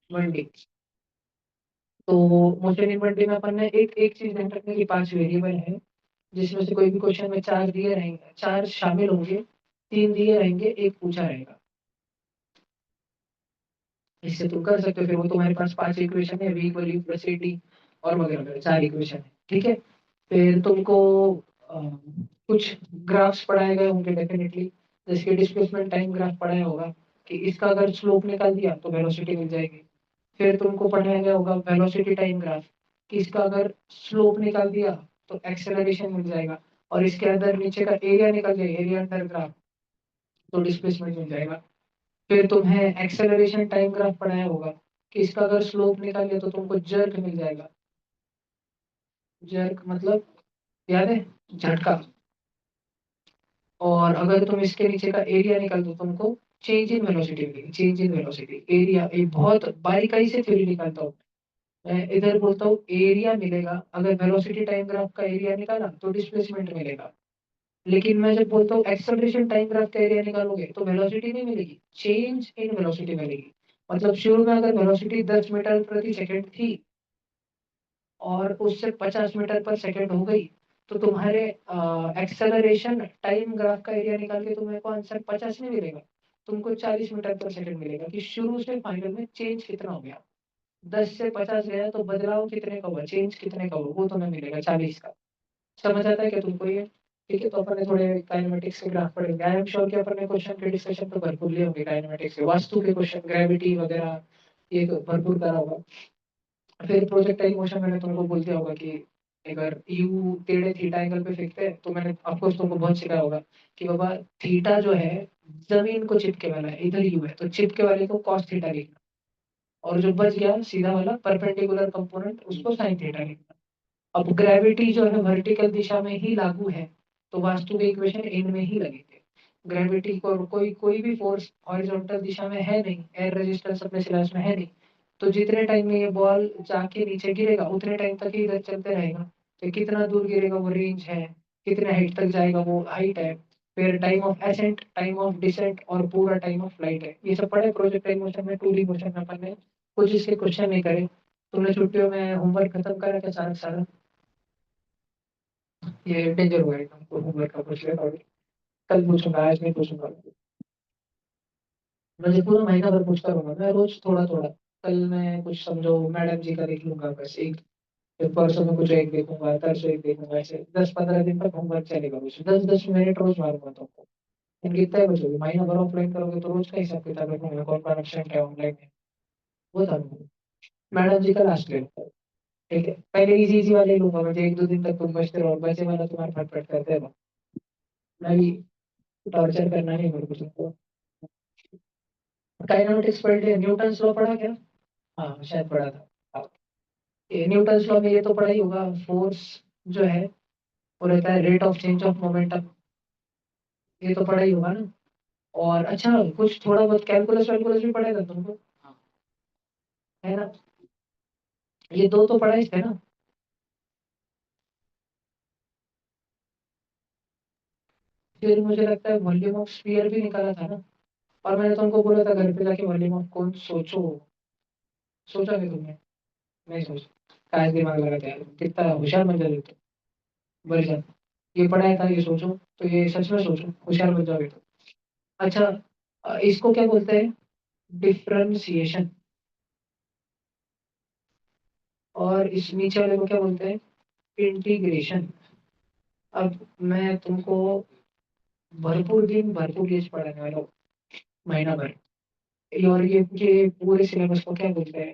1D। तो मोशन इन 1D में अपन ने एक एक चीज ध्यान रखने की, 5 वेरिएबल है जिसमें से कोई भी क्वेश्चन में 4 दिए रहेंगे, 4 शामिल होंगे, 3 दिए रहेंगे, एक पूछा रहेगा। इससे तुम कर सकते हो। फिर वो तुम्हारे पास 5 इक्वेशन है, v equal you plus A T और वगैरह वगैरह 4 इक्वेशन है। ठीक है। फिर तुमको कुछ ग्राफ्स पढ़ाए गए होंगे डेफिनेटली, जैसे कि डिस्प्लेसमेंट टाइम ग्राफ पढ़ाया होगा कि इसका अगर स्लोप निकाल दिया तो वेलोसिटी मिल जाएगी। फिर तुमको पढ़ाया गया होगा वेलोसिटी टाइम ग्राफ कि इसका अगर स्लोप निकाल दिया तो एक्सेलरेशन मिल जाएगा, और इसके अंदर नीचे का एरिया निकल जाए, एरिया अंडर ग्राफ, तो डिस्प्लेसमेंट मिल जाएगा। फिर तुम्हें एक्सेलरेशन टाइम ग्राफ पढ़ाया होगा कि इसका अगर स्लोप निकाल लिया तो तुमको जर्क मिल जाएगा। जर्क मतलब याद है? झटका। और अगर तुम इसके नीचे का एरिया निकाल दो तुमको चेंज इन वेलोसिटी मिलेगी। चेंज इन वेलोसिटी एरिया, ये बहुत बारीकाई से थ्योरी निकालता हूँ मैं। इधर बोलता हूँ एरिया मिलेगा, अगर वेलोसिटी टाइम ग्राफ का एरिया निकाला तो डिस्प्लेसमेंट मिलेगा। लेकिन मैं जब बोलता हूँ एक्सेलरेशन टाइम ग्राफ का एरिया निकालोगे तो वेलोसिटी नहीं मिलेगी, चेंज इन वेलोसिटी मिलेगी। मतलब शुरू में अगर वेलोसिटी 10 मीटर प्रति सेकंड थी और उससे 50 मीटर पर सेकंड हो गई, तो तुम्हारे एक्सेलरेशन टाइम ग्राफ का एरिया निकाल के तुम्हें को आंसर 50 नहीं मिलेगा, तुमको 40 मीटर पर सेकंड मिलेगा कि शुरू से फाइनल में चेंज कितना हो गया। 10 से 50 गया तो बदलाव कितने का हुआ, चेंज कितने का हुआ, वो तुम्हें मिलेगा 40 का। समझ आता है क्या तुमको ये? ठीक है। तो अपन ने थोड़े काइनेमेटिक्स के ग्राफ पढ़ेंगे। आई एम श्योर कि अपन ने क्वेश्चन के डिस्कशन तो भरपूर लिए होंगे काइनेमेटिक्स के, वास्तु के क्वेश्चन, ग्रेविटी वगैरह ये तो भरपूर करा होगा। फिर प्रोजेक्टाइल मोशन मैंने तुमको बोल दिया होगा कि अगर यू टेढ़े थीटा एंगल पे फेंकते हैं तो मैंने ऑफकोर्स तुमको बहुत सिखाया होगा कि बाबा थीटा जो है जमीन को चिपके वाला है, इधर यू है तो चिपके वाले को कॉस थीटा लिखना, और जो बच गया सीधा वाला परपेंडिकुलर कंपोनेंट उसको साइन थीटा लिखना। अब ग्रेविटी जो है वर्टिकल दिशा में ही लागू है, तो वास्तु के इक्वेशन इनमें ही लगेंगे। ग्रेविटी को कोई कोई भी फोर्स हॉरिजॉन्टल दिशा में है नहीं, एयर रेजिस्टेंस अपने सिलेबस में है नहीं, तो जितने टाइम में ये बॉल जाके नीचे गिरेगा उतने टाइम तक ही इधर चलते रहेगा। तो कितना दूर गिरेगा वो रेंज है, कितने हाइट तक जाएगा वो हाइट है। फिर time of ascent, time of descent और पूरा टाइम ऑफ फ्लाइट है। ये सब पढ़े प्रोजेक्टाइल मोशन में, 2D मोशन में अपन ने कुछ इसके क्वेश्चन नहीं करे। तुमने छुट्टियों में होमवर्क खत्म करा क्या सारा सारा? ये डेंजर हुआ है तुमको, होमवर्क का पूछ लेता हूँ। कल पूछूंगा, आज नहीं पूछूंगा। मुझे पूरा महीना भर पूछता रहूंगा मैं, रोज थोड़ा थोड़ा। कल मैं कुछ समझो मैडम जी का देख लूंगा बस एक, फिर परसों में कुछ एक देखूंगा, तरसों एक देखूंगा, ऐसे 10-15 दिन तक होमवर्क चलेगा। कुछ 10-10 मिनट रोज मारूंगा तुमको। तुम कितना ही बचोगे? महीना भर ऑफलाइन करोगे तो रोज का हिसाब किताब रखूंगा, कौन कौन एब्सेंट है ऑनलाइन है वो था। मैडम जी का लास्ट डेट था। ठीक है, पहले इजी इजी वाले लूंगा मैं, 1-2 दिन तक तुम बचते रहो, बचे वाला तुम्हारे फटफट करते रहो। मैं भी टॉर्चर करना नहीं मेरे को तुमको। काइनेमेटिक्स पढ़ लिया, न्यूटन्स लॉ पढ़ा क्या? हाँ शायद पढ़ा था। हाँ, ये न्यूटन्स लॉ में ये तो पढ़ा ही होगा, फोर्स जो है वो रहता है rate of change of momentum, ये तो पढ़ा ही होगा ना। और अच्छा कुछ थोड़ा बहुत कैलकुलस वैलकुलस भी पढ़ेगा तुमको, है ना? ये दो तो पढ़ा ही थे ना। फिर मुझे लगता है वॉल्यूम ऑफ स्फीयर भी निकाला था ना। और मैंने तुमको बोला था घर पे जाके वॉल्यूम ऑफ कौन सोचो, सोचा क्या तुमने? नहीं सोचा, काश दिमाग लगाते यार, कितना होशियार बन जाओगे तो, बढ़ जाता। ये पढ़ाया था ये सोचो, तो ये सच में सोचो, होशियार बन जाओगे तो। अच्छा, इसको क्या बोलते हैं? डिफरेंशिएशन। और इस नीचे वाले को क्या बोलते हैं? इंटीग्रेशन। अब मैं तुमको भरपूर दिन भरपूर ये पढ़ाने वाला हूँ, महीना भर। और ये पूरे सिलेबस को क्या बोलते हैं?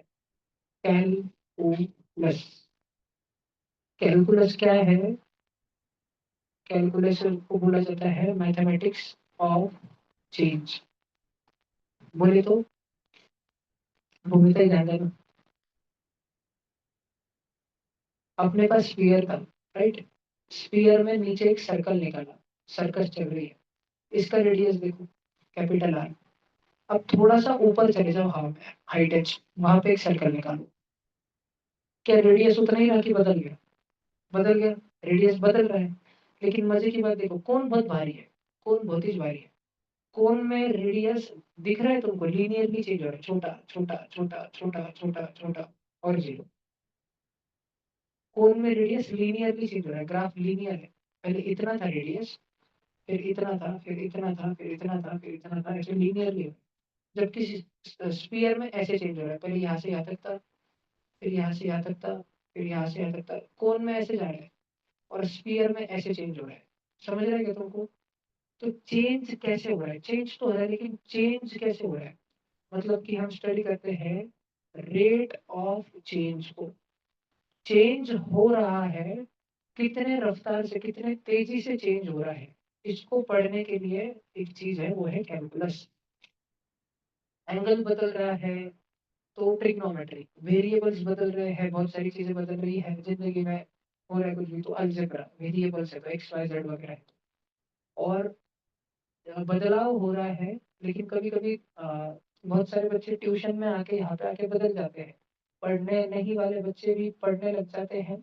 कैलकुलस। कैलकुलस क्या है? कैलकुलस को बोला जाता है मैथमेटिक्स ऑफ चेंज। बोले तो भूमिका ही ध्यान देना। अपने पास स्फीयर था, राइट? स्फीयर में नीचे एक सर्कल निकाला, सर्कस चल रही है, इसका रेडियस देखो, कैपिटल आर। अब थोड़ा सा ऊपर चले जाओ, हाँ हाइट एच, वहां पे एक सर्कल निकालो। क्या रेडियस उतना ही रहा कि बदल गया? बदल गया, रेडियस बदल रहा है। लेकिन मजे की बात देखो, कौन बहुत भारी है, कौन बहुत ही भारी है? कौन में रेडियस दिख रहा है तुमको, लीनियरली चेंज हो रहा है, छोटा छोटा छोटा छोटा छोटा छोटा और जीरो। कौन में रेडियस लीनियरली चेंज हो रहा है, ग्राफ लीनियर है। पहले इतना था रेडियस, फिर इतना था, फिर इतना था, फिर इतना था, फिर इतना था, ऐसे लीनियरली। जबकि स्फीयर में ऐसे चेंज हो रहा है, पहले यहाँ से यहाँ तक था, फिर यहाँ से यहाँ तक था, फिर यहाँ से यहाँ तक था। कोन में ऐसे जा रहा है और स्फीयर में ऐसे चेंज हो रहा है। समझ रहे हैं क्या तुमको? तो चेंज कैसे हो रहा है? चेंज तो हो रहा है, लेकिन चेंज कैसे हो रहा है? मतलब कि हम स्टडी करते हैं रेट ऑफ चेंज को। चेंज हो रहा है, कितने रफ्तार से, कितने तेजी से चेंज हो रहा है, इसको पढ़ने के लिए एक चीज है, वो है कैलकुलस। एंगल बदल रहा है तो ट्रिग्नोमेट्री, वेरिएबल्स बदल रहे हैं, बहुत सारी चीजें बदल रही है जिंदगी में, हो रहा है कुछ भी तो अलजेब्रा, वेरिएबल्स है तो एक्स वाई जेड वगैरह है। और बदलाव हो रहा है, लेकिन कभी कभी बहुत सारे बच्चे ट्यूशन में आके यहाँ पे आके बदल जाते हैं। पढ़ने नहीं वाले बच्चे भी पढ़ने लग जाते हैं।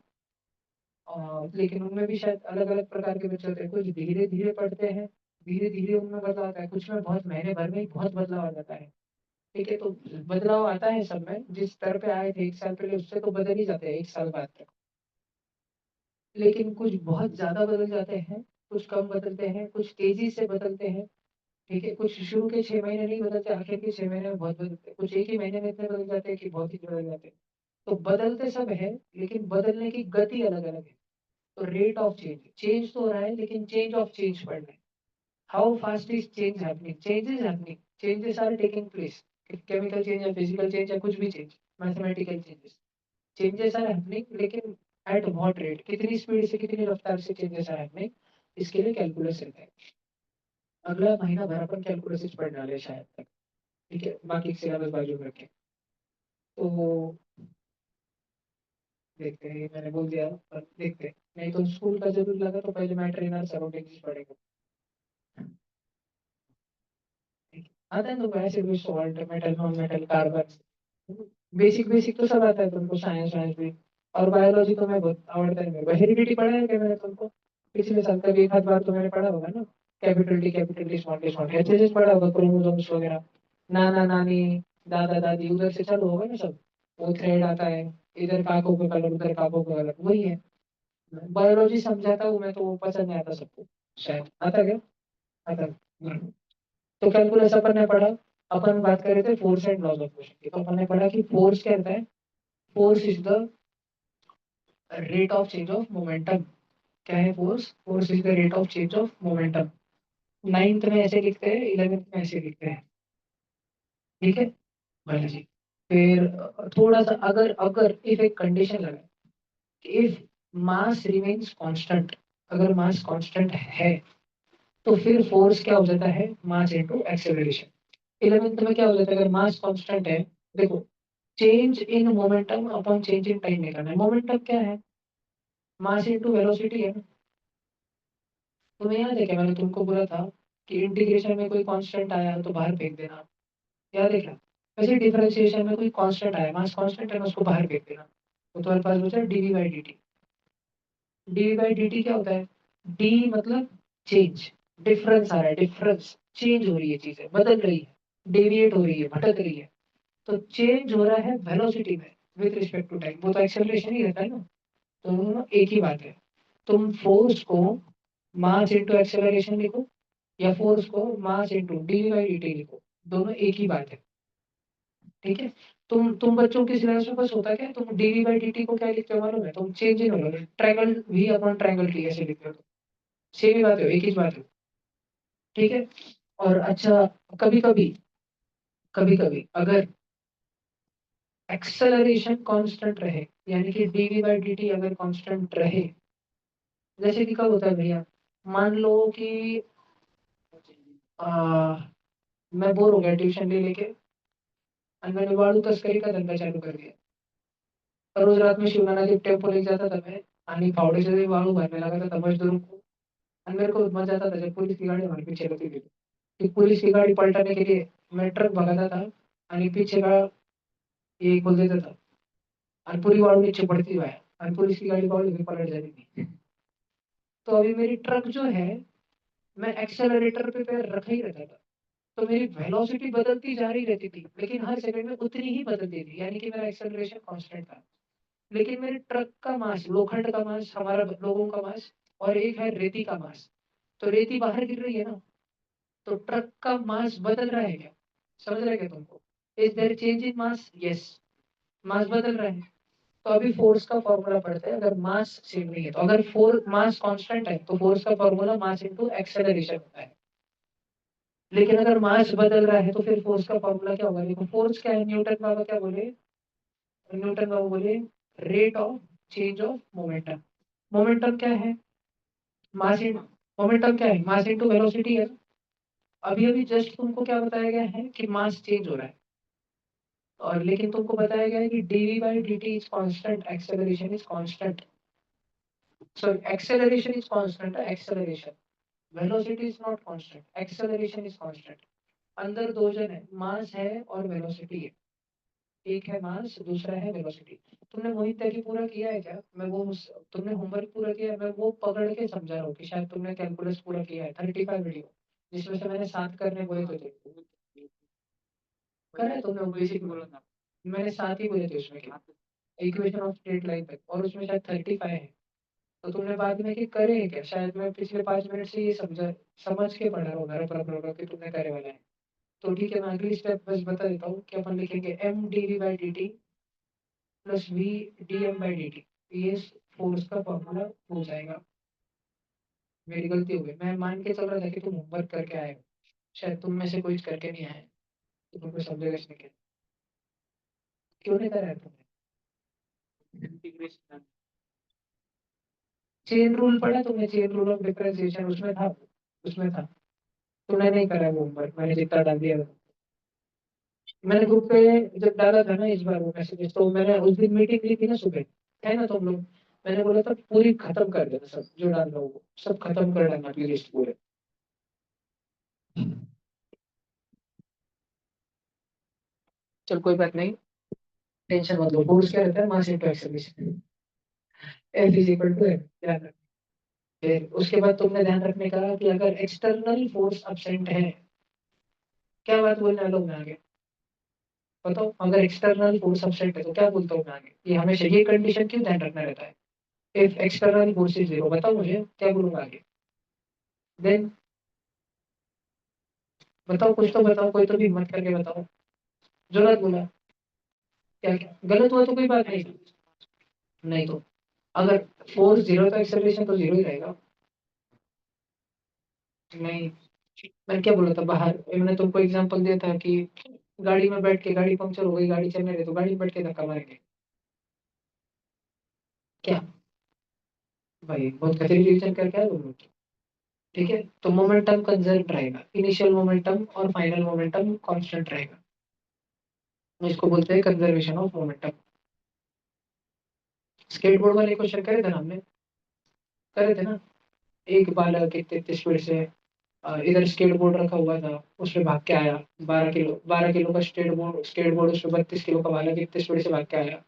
लेकिन उनमें भी शायद अलग अलग प्रकार के बच्चे होते हैं, कुछ धीरे धीरे पढ़ते हैं, धीरे धीरे उनमें बदलाव आता है, कुछ में बहुत महीने भर में ही बहुत बदलाव आ जाता है। ठीक है, तो बदलाव आता है सब में, जिस स्तर पे आए थे 1 साल पहले उससे तो बदल ही जाते हैं 1 साल बाद तक। लेकिन कुछ बहुत ज्यादा बदल जाते हैं, कुछ कम बदलते हैं, कुछ तेजी से बदलते हैं। ठीक है, कुछ शुरू के 6 महीने नहीं बदलते, आखिर के 6 महीने में बहुत बदलते हैं, कुछ एक ही महीने में इतने बदल जाते हैं कि बहुत ही बदल जाते हैं। तो बदलते सब है, लेकिन बदलने की गति अलग अलग है। तो रेट ऑफ चेंज, चेंज तो हो रहा है, लेकिन चेंज ऑफ चेंज पढ़ना है। How fast is change happening? Change is happening, changes are taking place. Chemical change या फिजिकल चेंज या कुछ भी change, mathematical changes, changes are happening, लेकिन एट व्हाट रेट, कितनी स्पीड से, कितनी रफ्तार से चेंजेस आर हैपनिंग, इसके लिए कैलकुलस रहता है। अगला महीना भर अपन कैलकुलस पढ़ने वाले हैं शायद तक। ठीक है, बाकी सिलेबस बाजू में रखें। तो देखते हैं, मैंने बोल दिया, पर देखते हैं। नहीं तो स्कूल का जरूर लगा तो पहले मैं ट्रेनर सराउंडिंग पढ़ेगा। आता है तो वैसे भी salt, metal, non metal, carbon, basic basic तो सब आता है तुमको, साइंस वाइंस भी। और बायोलॉजी तो मैं बहुत आवड़ता है मेरे को। हेरिडिटी पढ़ा है क्या मैंने तुमको? पिछले साल का भी एक आध बार तो मैंने पढ़ा होगा ना। Capital T small T small ऐसे ऐसे पढ़ा होगा, क्रोमोसोम्स वगैरह, नाना नानी, दादा दादी, उधर से चालू होगा ना सब। वो थ्रेड आता है, इधर काकों का कलर, उधर काकों का कलर, वही है। बायोलॉजी समझाता हूँ मैं तो वो पसंद नहीं आता सबको, शायद आता क्या? आता है। तो कैलकुलस अपन ने पढ़ा। अपन बात कर रहे थे force and laws of motion की, तो अपन ने पढ़ा कि फोर्स क्या होता है? Force is the rate of change of momentum. क्या है force? Force is the rate of change of momentum. Ninth में ऐसे लिखते हैं, 11th में ऐसे लिखते हैं। ठीक है भले जी। फिर थोड़ा सा अगर अगर इफ एक कंडीशन लगा, इफ मास रिमेन्स कांस्टेंट, अगर मास कांस्टेंट है तो फिर फोर्स क्या हो जाता है? Mass into acceleration. 11th में क्या हो जाता है, अगर मास कांस्टेंट है, देखो change in momentum upon change in time निकालना है। मोमेंटम क्या है, मास इनटू वेलोसिटी है ना। तुम्हें याद है क्या मैंने तुमको बोला था कि इंटीग्रेशन में कोई कांस्टेंट आया तो बाहर फेंक देना, याद है क्या। वैसे डिफरेंशिएशन में कोई कांस्टेंट आया, मास कांस्टेंट है ना, उसको बाहर फेंक देना, तो तुम्हारे पास बचा D by D D. T by D by D T है, डी मतलब चेंज, डिफरेंस आ रहा है, डिफरेंस चेंज हो रही है, चीजें बदल रही है, डेविएट हो रही है, भटक रही है, तो चेंज हो रहा है वेलोसिटी में विद रिस्पेक्ट टू टाइम, वो तो एक्सेलरेशन ही रहता है ना। तो दोनों एक ही बात है। तुम फोर्स को मास इनटू एक्सेलरेशन लिखो या फोर्स को mass into D by D T लिखो, दोनों एक ही बात है, ठीक है। तुम बच्चों के सिलेबस में बस होता क्या है, तुम डीवी बाई डी टी को क्या लिखते हो मालूम है, तुम चेंज इन हो, triangle V upon triangle T ऐसे लिखते हो, सेम ही बात है, एक ही बात है, ठीक है। और अच्छा, कभी कभी कभी कभी अगर एक्सेलरेशन कांस्टेंट रहे, यानी कि डीवी बाई डी टी अगर कांस्टेंट रहे, जैसे कि कब होता है भैया, मान लो कि आ, मैं बोर हो गया ट्यूशन ले लेके, और मैंने वालू तस्करी का धंधा चालू कर दिया, और रोज रात में शिवनाना के टेम्पो लेके जाता था मैं, पानी फावड़े से वालू भरने लगा था मजदूरों को। और मेरे को मजा आता था जब पुलिस की गाड़ी हमारे पीछे रहती थी, कि पुलिस की गाड़ी पलटाने के लिए मैं ट्रक भगाता था, और पीछे का ये खोल देता था, और पूरी वालू नीचे पड़ती हुआ है, और पुलिस की गाड़ी वालू में पलट जाती थी। तो अभी मेरी ट्रक जो है, मैं एक्सेलरेटर पे पैर रखा ही रहता था, तो मेरी वेलोसिटी बदलती जा रही रहती थी, लेकिन हर सेकंड में उतनी ही बदलती थी, यानी कि मेरा एक्सेलरेशन कांस्टेंट था। लेकिन मेरे ट्रक का मास, लोखंड का मास, हमारा लोगों का मास, और एक है रेती का मास, तो रेती बाहर गिर रही है ना, तो ट्रक का मास बदल रहा है क्या, समझ रहे क्या तुमको, is there change in mass, yes, mass बदल रहा है। तो अभी फोर्स का फॉर्मूला पढ़ते हैं, अगर मास सेम नहीं है, तो अगर फोर मास कांस्टेंट है तो फोर्स का फॉर्मूला मास इनटू एक्सेलरेशन होता है। लेकिन अगर मास बदल रहा है तो फिर फोर्स का फॉर्मूला क्या होगा, देखो फोर्स क्या है, न्यूटन बाबा क्या बोले, न्यूटन बाबू बोले rate of change of momentum. Momentum क्या है, मास इन मोमेंटम क्या है, मास इनटू वेलोसिटी है। अभी अभी जस्ट तुमको क्या बताया गया है कि मास चेंज हो रहा है, और लेकिन तुमको बताया गया है कि dv by dt is constant, acceleration is constant, sorry acceleration is constant, acceleration, velocity is not constant, acceleration is constant. अंदर दो जन है, मास है और वेलोसिटी है, एक है मास, दूसरा है वेलोसिटी। तुमने मोहित त्यागी पूरा किया है क्या, मैं वो तुमने होमवर्क पूरा किया है, मैं वो पकड़ के समझा रहा हूँ कि शायद तुमने कैलकुलस पूरा किया है, 35 वीडियो, जिसमें से मैंने 7 करने बोले थे, करा है तुमने, वो बेसिक बोला था, मैंने 7 ही बोले थे उसमें क्या, इक्वेशन ऑफ स्ट्रेट लाइन तक, और उसमें शायद 35 है। तो तुमने बाद में कि करे हैं क्या, शायद मैं पिछले 5 मिनट से ये समझ के पढ़ा रहा हूँ मेरा प्रॉब्लम कि तुमने करे वाला है। तो ठीक है, मैं अगली स्टेप बस बता देता हूँ कि अपन लिखेंगे M D V by D T plus V D M by D T, ये फोर्स का फॉर्मूला हो जाएगा। मेरी गलती हो गई, मैं मान के चल रहा था कि तुम होमवर्क करके आए हो, शायद तुम में से कोई करके नहीं आए, तो तुमको समझेगा इसमें क्या, क्यों नहीं करा है तुमने। चेन रूल पढ़ा तुमने, चेन रूल ऑफ डिफरेंशिएशन उसमें था, उसमें था, तुमने नहीं करा वो होमवर्क, मैंने जितना डाल दिया। मैंने ग्रुप पे जब डाला था ना इस बार वो मैसेज, तो मैंने उस दिन मीटिंग ली थी ना सुबह, है ना तुम लोग, मैंने बोला था पूरी खत्म कर देना, सब जो डाल रहा हूँ वो सब खत्म कर डालना प्लेलिस्ट पूरे। चल कोई बात नहीं, टेंशन मत लो, फोर्स क्या रहता है, mass into acceleration, F is equal to F, ध्यान रख। फिर उसके बाद तुमने ध्यान रखने का कि अगर एक्सटर्नल फोर्स अब्सेंट है, क्या बात बोलने वाला हूँ मैं आगे, बताओ, अगर एक्सटर्नल फोर्स अब्सेंट है तो क्या बोलता हूँ मैं आगे, ये हमेशा ये कंडीशन क्यों ध्यान रखना रहता है, if external force is zero, बताओ मुझे क्या बोलूंगा आगे, देन बताओ, कुछ तो बताओ, कोई तो भी हिम्मत करके बताओ, जो गलत बोला, क्या क्या गलत हुआ तो कोई बात नहीं, नहीं तो अगर फोर्स जीरो तो एक्सेलरेशन तो जीरो ही रहेगा। नहीं, मैंने क्या बोला था बाहर, मैंने तुमको एग्जांपल दिया था कि गाड़ी में बैठ के, गाड़ी पंक्चर हो गई, गाड़ी चलने रही तो गाड़ी में बैठ के धक्का मारेंगे, क्या भाई बहुत कचरी रिविजन करके आए हो लोग। ठीक है, तो मोमेंटम कंजर्व रहेगा, इनिशियल मोमेंटम और फाइनल मोमेंटम कांस्टेंट रहेगा। इसको बोलते हैं कंजर्वेशन ऑफ मोमेंटम। स्केटबोर्ड वाले क्वेश्चन करे थे ना हमने, करे थे ना। एक बालक इतने स्पीड से इधर स्केट बोर्ड रखा हुआ था, उसमें भाग के आया 12 किलो, 12 किलो का स्केट बोर्ड उसमें 32 किलो का बालक इतने स्पीड से भाग के आया।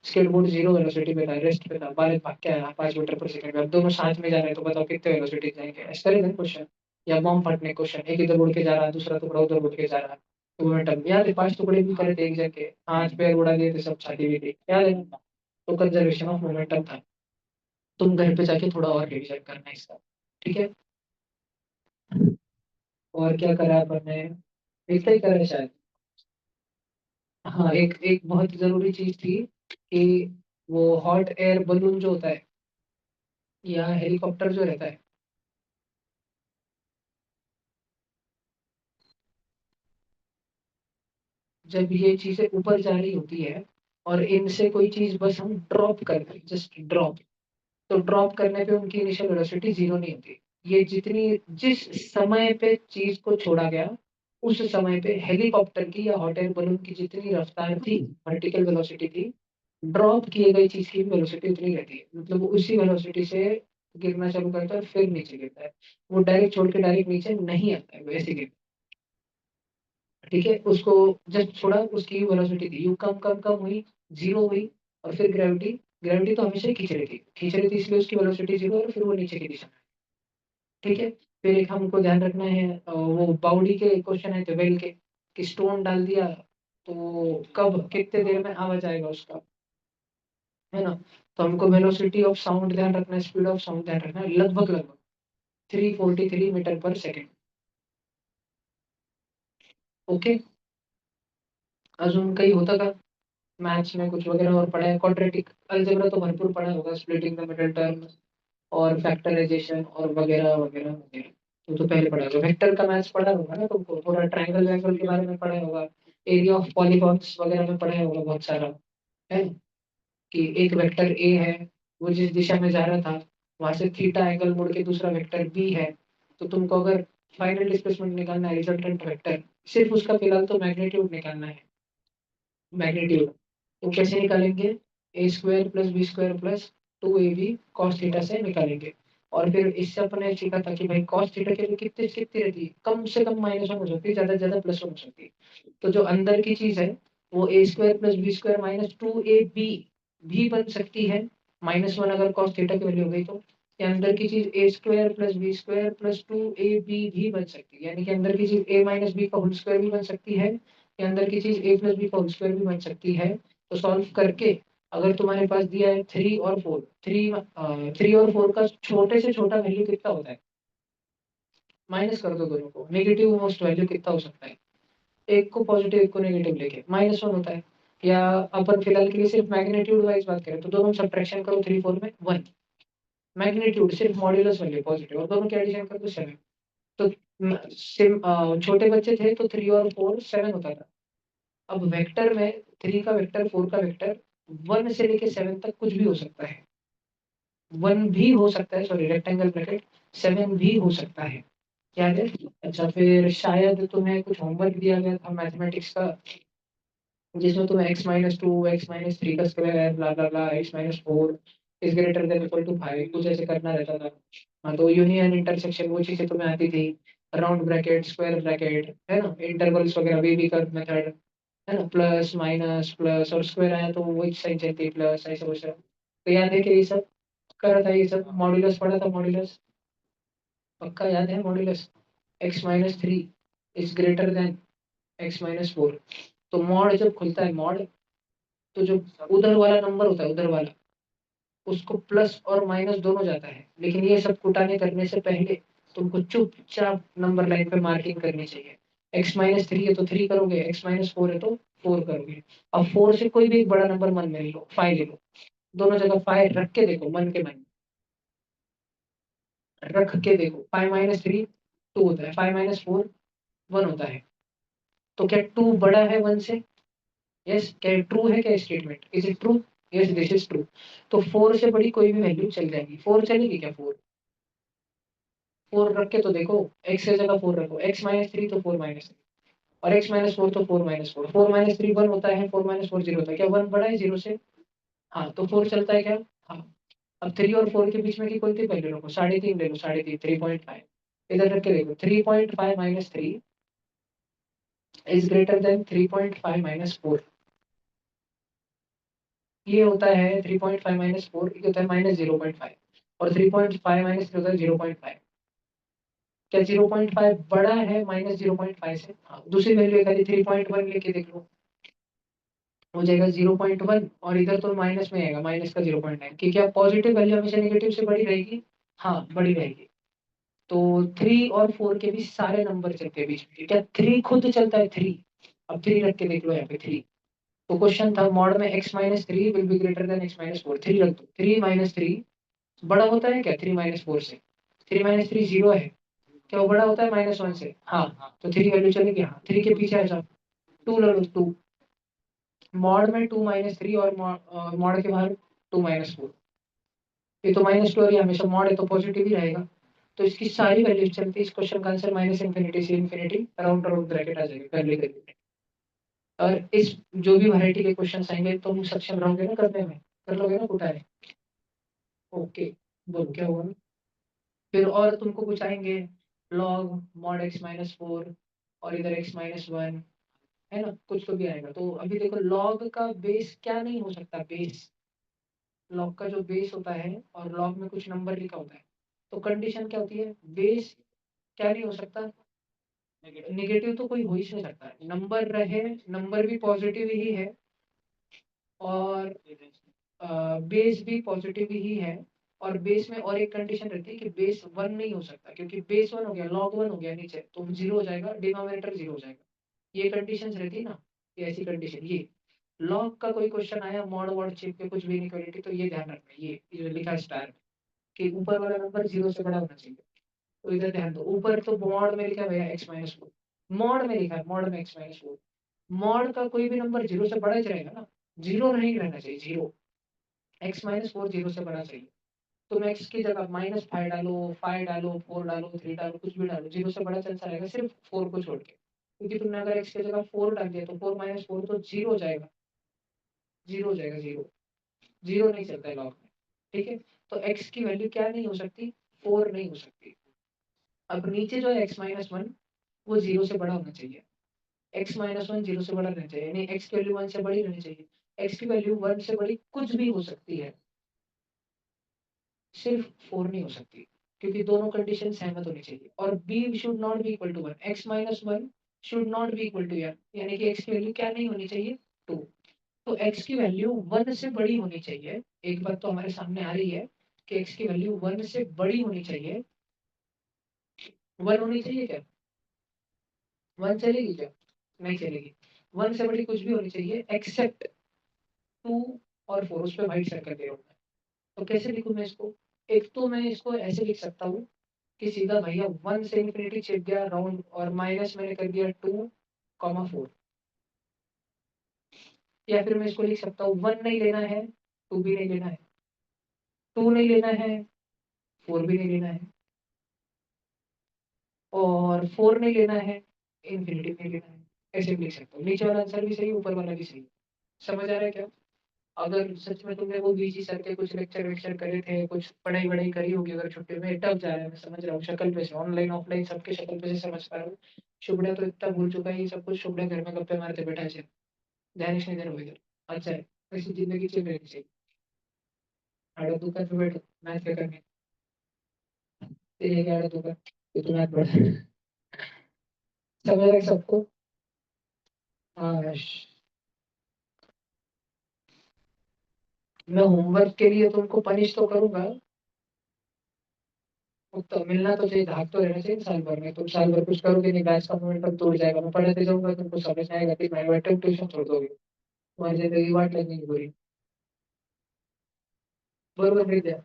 स्केट बोर्ड 0 वेलोसिटी पे था, रेस्ट पे था, बालक भाग के आया 5 मीटर पर सेकंड में। अब दोनों साथ में जा रहे हैं, तो बताओ कितने वेलोसिटी जाएंगे। ऐसा करेंगे क्वेश्चन। या बॉम्ब फटने क्वेश्चन, एक इधर उड़ के जा रहा है, दूसरा टुकड़ा उधर उड़ के जा रहा है। तो मोमेंटम याद है, 5 टुकड़े भी करे थे एक जगह, हाथ पैर उड़ा दिए थे, सब छाती भी थी, याद है ना? तो कंजर्वेशन ऑफ मोमेंटम था। तुम घर पे जाके थोड़ा और रिविजन करना इसका। ठीक है। और क्या करा अपन ने, इतना ही करा है शायद। हाँ, एक एक बहुत जरूरी चीज थी कि वो हॉट एयर बलून जो होता है या हेलीकॉप्टर जो रहता है, जब ये चीजें ऊपर जा रही होती है और इनसे कोई चीज बस हम ड्रॉप कर दें, जस्ट ड्रॉप, तो ड्रॉप करने पे उनकी इनिशियल वेलोसिटी जीरो नहीं होती। ये जितनी जिस समय पे चीज को छोड़ा गया, उस समय पे हेलीकॉप्टर की या हॉट एयर बलून की जितनी रफ्तार थी, वर्टिकल वेलोसिटी थी, ड्रॉप किए गई चीज की वेलोसिटी उतनी रहती है। मतलब वो उसी वेलोसिटी से गिरना चालू करता है और फिर नीचे गिरता है। वो डायरेक्ट छोड़ के डायरेक्ट नीचे नहीं आता है, वैसे गिरता है। ठीक है, उसको जस्ट छोड़ा, उसकी वेलोसिटी थी यू कम कम कम हुई, जीरो हुई, और फिर ग्रेविटी, ग्रेविटी तो हमेशा ही खींच रही थी, इसलिए उसकी वेलोसिटी जीरो और फिर वो नीचे की दिशा में। ठीक है। फिर एक हमको ध्यान रखना है, वो बाउडी के क्वेश्चन है, तो वेल के कि स्टोन डाल दिया तो कब कितने देर में आवाज आएगा उसका, है ना? तो हमको वेलोसिटी ऑफ साउंड ध्यान रखना है, स्पीड ऑफ साउंड ध्यान रखना है, लगभग लगभग 343 मीटर पर सेकंड। ओके। अजून काही होता का मैथ्स में कुछ वगैरह और पढ़ा है? क्वाड्रेटिक अलजेब्रा तो भरपूर पढ़ा होगा, स्प्लिटिंग द मिडल टर्म और फैक्टराइजेशन और वगैरह वगैरह वगैरह। तो पहले पढ़ा होगा, वेक्टर का मैथ्स पढ़ा होगा ना तुमको, थोड़ा ट्रायंगल वैंगल के बारे में पढ़ा होगा, एरिया ऑफ पॉलीगॉन्स वगैरह में पढ़ा होगा बहुत सारा, है? कि एक वेक्टर ए है, वो जिस दिशा में जा रहा था, वहां से थीटा एंगल मुड़ के दूसरा वेक्टर बी है। तो तुमको अगर फाइनल डिस्प्लेसमेंट निकालना है, रिजल्टेंट वेक्टर, सिर्फ उसका फिलहाल तो मैग्नीट्यूड निकालना है, मैग्नीट्यूड। तो कैसे निकालेंगे? A square plus B square plus 2ab cos theta से निकालेंगे। और फिर इससे अपने सीखा था कि भाई कॉस थीटा के लिए कितनी कितनी रहती है, कम से कम -1 हो सकती है, ज्यादा से ज्यादा +1 हो सकती है। तो जो अंदर की चीज है, वो A square plus B square minus 2ab भी बन सकती है, -1 अगर कॉस थीटा की वैल्यू हो गई तो। या अंदर की चीज A square plus B square plus 2ab भी बन सकती है, यानी कि अंदर की चीज ए माइनस बी का होल स्क्वायर भी बन सकती है, या अंदर की चीज ए प्लस बी का होल स्क्वायर भी बन सकती है। तो सॉल्व करके अगर तुम्हारे पास दिया है 3 और 4, 3 और 4 का छोटे से छोटा वैल्यू कितना होता है, माइनस कर दो दोनों को, नेगेटिव मोस्ट वैल्यू कितना हो सकता है, एक को पॉजिटिव एक को नेगेटिव लेके -1 होता है। या अपन फिलहाल के लिए सिर्फ मैग्नीट्यूड वाइज बात करें, तो दोनों सब्ट्रैक्शन करो, 3 4 में 1, मैग्नीट्यूड सिर्फ मॉड्यूलस वैल्यू पॉजिटिव, और दोनों के एडिशन कर दो 7। तो छोटे बच्चे थे तो 3 और 4 7 होता था। अब वेक्टर में 3 का वेक्टर, 4 का वेक्टर, 1 से लेके 7 तक कुछ भी हो सकता है, 1 भी हो सकता है, सॉरी रेक्टेंगल ब्रैकेट, 7 भी हो सकता है। क्या है? अच्छा, फिर शायद तुम्हें कुछ होमवर्क दिया गया था मैथमेटिक्स का, जिसमें तुम्हें x-2 x-3 का square blah blah blah x-4 is greater than equal to 5 कुछ ऐसे करना रहता था। हाँ, तो यूनियन इंटरसेक्शन वो चीजें तुम्हें आती थी, राउंड ब्रैकेट स्क्वायर ब्रैकेट, है ना, इंटरवल्स वगैरह, बेबी कर्व मेथड, है ना, प्लस माइनस प्लस और स्क्वायर आया तो वही साइन चलती है, प्लस ऐसा वैसा। तो याद है कि ये सब करा था, ये सब मॉड्यूलस पढ़ा था, मॉड्यूलस पक्का याद है, modulus x-3 is greater then x-4। तो मॉड जब खुलता है मॉड, तो जो उधर वाला नंबर होता है, उधर वाला, उसको प्लस और माइनस दोनों जाता है, लेकिन ये सब कुटाने करने से पहले तुमको चुपचाप नंबर लाइन पे मार्किंग करनी चाहिए। x-3 है तो 3 करोगे, x-4 है तो 4 करोगे। अब 4 से कोई भी एक बड़ा नंबर मन में ले लो, 5 ले लो, दोनों जगह 5 रख के देखो, मन के मन रख के देखो, 5-3 2 होता है, 5-4 1 होता है। तो क्या 2 बड़ा है 1 से? यस, क्या ट्रू है? क्या statement, is it true? Yes, this is true. तो 4 से बड़ी कोई भी वैल्यू चल जाएगी, 4 चलेगी क्या? 4 4 रख के तो देखो, x की जगह 4 रखो, x माइनस 3 तो 4 माइनस 3, और x माइनस 4 तो 4 माइनस 4, 4 माइनस 3 1 होता है, 4 माइनस 4 0 होता है, क्या 1 बड़ा है 0 से? हाँ, तो 4 चलता है क्या? हाँ। अब 3 और 4 के बीच में की कोई सी वैल्यू रखो, 3.5 ले लो, 3.5, 3.5, इधर रख के देखो, 3.5 minus 3 is greater then 3.5 minus 4। ये होता है 3.5 माइनस 4, ये होता है माइनस 0.5, और 3.5 माइनस 3 होता है 0.5। क्या 0.5 बड़ा है माइनस 0.5 से? हाँ, दूसरी वैल्यू है खाली 3.1 लेके देख लो, हो जाएगा 0.1, और इधर तो माइनस में आएगा, माइनस का 0.9, कि क्या पॉजिटिव वैल्यू हमेशा नेगेटिव से बड़ी रहेगी? हाँ, बड़ी रहेगी। तो 3 और 4 के भी सारे नंबर चलते हैं बीच में, क्या 3 खुद चलता है? 3, अब 3 रख के देख लो यहाँ पे 3। तो क्वेश्चन था मॉड में x minus 3 will be greater than x minus 4, 3 रख दो, 3 माइनस 3 बड़ा होता है क्या 3 माइनस 4 से? 3 माइनस 3 0 है, क्या वो बड़ा होता है माइनस 1 से? हाँ, तो 3 वैल्यू चलेगी, हाँ 3 के पीछे आ जाओ, 2 ले लो, 2, मॉड में 2 माइनस 3 और मॉड के बाहर 2 माइनस 4, ये तो माइनस 2 और ये हमेशा मॉड है तो पॉजिटिव ही रहेगा, तो इसकी सारी वैल्यू चलती है। इस क्वेश्चन का आंसर माइनस इन्फिनिटी से इन्फिनिटी अराउंड अराउंड ब्रैकेट आ जाएगा, कर ले। और इस जो भी वैरायटी के क्वेश्चन आएंगे तुम सक्षम रहोगे ना करने में, कर लोगे ना कुटारे? ओके, बोलो क्या हुआ? फिर और तुमको कुछ आएंगे, लॉग मॉड x माइनस 4, और इधर x माइनस 1, है ना, कुछ तो भी आएगा। तो अभी देखो लॉग का बेस क्या नहीं हो सकता, बेस, लॉग का जो बेस होता है और लॉग में कुछ नंबर लिखा होता है, तो कंडीशन क्या होती है, बेस क्या नहीं हो सकता, नेगेटिव तो कोई हो ही नहीं सकता, नंबर रहे, नंबर भी पॉजिटिव ही है, और बेस भी पॉजिटिव ही है, और बेस में और एक कंडीशन रहती है कि बेस 1 नहीं हो सकता, क्योंकि बेस 1 हो गया, लॉग 1 हो गया नीचे, तो 0 हो जाएगा, डिनोमिनेटर 0 हो जाएगा, ये कंडीशंस रहती है ना, ये ऐसी कंडीशन। ये लॉग का कोई क्वेश्चन आया मॉड वॉड चिप पे कुछ भी इनइक्वालिटी, तो ये ध्यान रखना, ये जो लिखा है स्टार में, कि ऊपर वाला नंबर 0 से बड़ा होना चाहिए, तो इधर ध्यान दो, ऊपर तो मॉड में लिखा है भैया x माइनस 4, मॉड में लिखा है, मॉड में x माइनस 4, मॉड का कोई भी नंबर 0 से बड़ा ही रहेगा ना, 0 नहीं रहना चाहिए, 0, x माइनस 4 0 से बड़ा चाहिए, तुम x की जगह माइनस 5 डालो, 5 डालो, 4 डालो, 3 डालो, कुछ भी डालो, 0 से बड़ा चलता रहेगा, सिर्फ 4 को छोड़ के, क्योंकि तुमने अगर x की जगह 4 डाल दिया तो 4 माइनस 4 तो 0 हो जाएगा, 0 हो जाएगा, 0, 0 नहीं चलता है लॉग में, ठीक है? तो x की वैल्यू क्या नहीं हो सकती, 4 नहीं हो सकती। अब नीचे जो है x माइनस 1, वो 0 से बड़ा होना चाहिए, x माइनस 1 0 से बड़ा रहना चाहिए, यानी x की वैल्यू 1 से बड़ी रहनी चाहिए, x की वैल्यू 1 से बड़ी कुछ भी हो सकती है, सिर्फ 4 नहीं हो सकती, क्योंकि दोनों कंडीशन सहमत होनी चाहिए, और b should not be equal to 1, x minus 1 should not be equal to यार, यानी कि x की वैल्यू क्या नहीं होनी चाहिए, 2, तो x की वैल्यू 1 से बड़ी होनी चाहिए, एक बात तो हमारे सामने आ रही है कि x की वैल्यू 1 से बड़ी होनी चाहिए, 1 होनी चाहिए क्या, 1 चलेगी क्या? नहीं चलेगी, 1 से बड़ी कुछ भी होनी चाहिए एक्सेप्ट 2 और 4, उस पर व्हाइट सर्कल दे रहा हूँ मैं, तो कैसे लिखूं मैं इसको? एक तो मैं इसको ऐसे लिख सकता हूँ कि सीधा भैया 1 से इन्फिनिटी छिप गया राउंड, और माइनस मैंने कर दिया 2, 4, या फिर मैं इसको लिख सकता हूँ 1 नहीं लेना है, 2 भी नहीं लेना है, 2 नहीं लेना है, 4 भी नहीं लेना है, और 4 नहीं लेना है, इन्फिनिटी नहीं लेना है, ऐसे भी लिख सकता हूँ, नीचे वाला आंसर भी सही, ऊपर वाला भी सही, समझ आ रहा है क्या? अगर सच में तुमने वो बीजी सर के कुछ लेक्चर वेक्चर करे थे, कुछ पढ़ाई वढ़ाई करी होगी, अगर छुट्टी में टफ जा रहा है, मैं समझ रहा हूँ, शक्ल पे से, ऑनलाइन ऑफलाइन सबके शक्ल पे से समझ पा रहा हूँ, शुभ्रा तो इतना भूल चुका है ये सब कुछ, शुभ्रा घर में गप्पे मारते बैठा है, ध्यान नहीं देना इधर, अच्छा है, ऐसी जिंदगी चल रही चाहिए, आड़ा दुकान पे बैठो मैथ क्या करने, तेरे क्या आड़ा दुकान, ये तो मैथ पढ़ा है। समझ रहे हैं सबको? हाँ, मैं होमवर्क के लिए तुमको पनिश तो करूंगा, तो मिलना तो चाहिए, धाक तो रहना चाहिए साल भर में, तुम साल भर कुछ करोगे नहीं, बैच का मोमेंटम टूट जाएगा, मैं पढ़ाते जाऊंगा तुमको समझ में आएगा, फिर मैं बैठे ट्यूशन छोड़ दोगे, तुम्हारी जिंदगी वाट लगेगी पूरी, बरोबर नहीं दिया,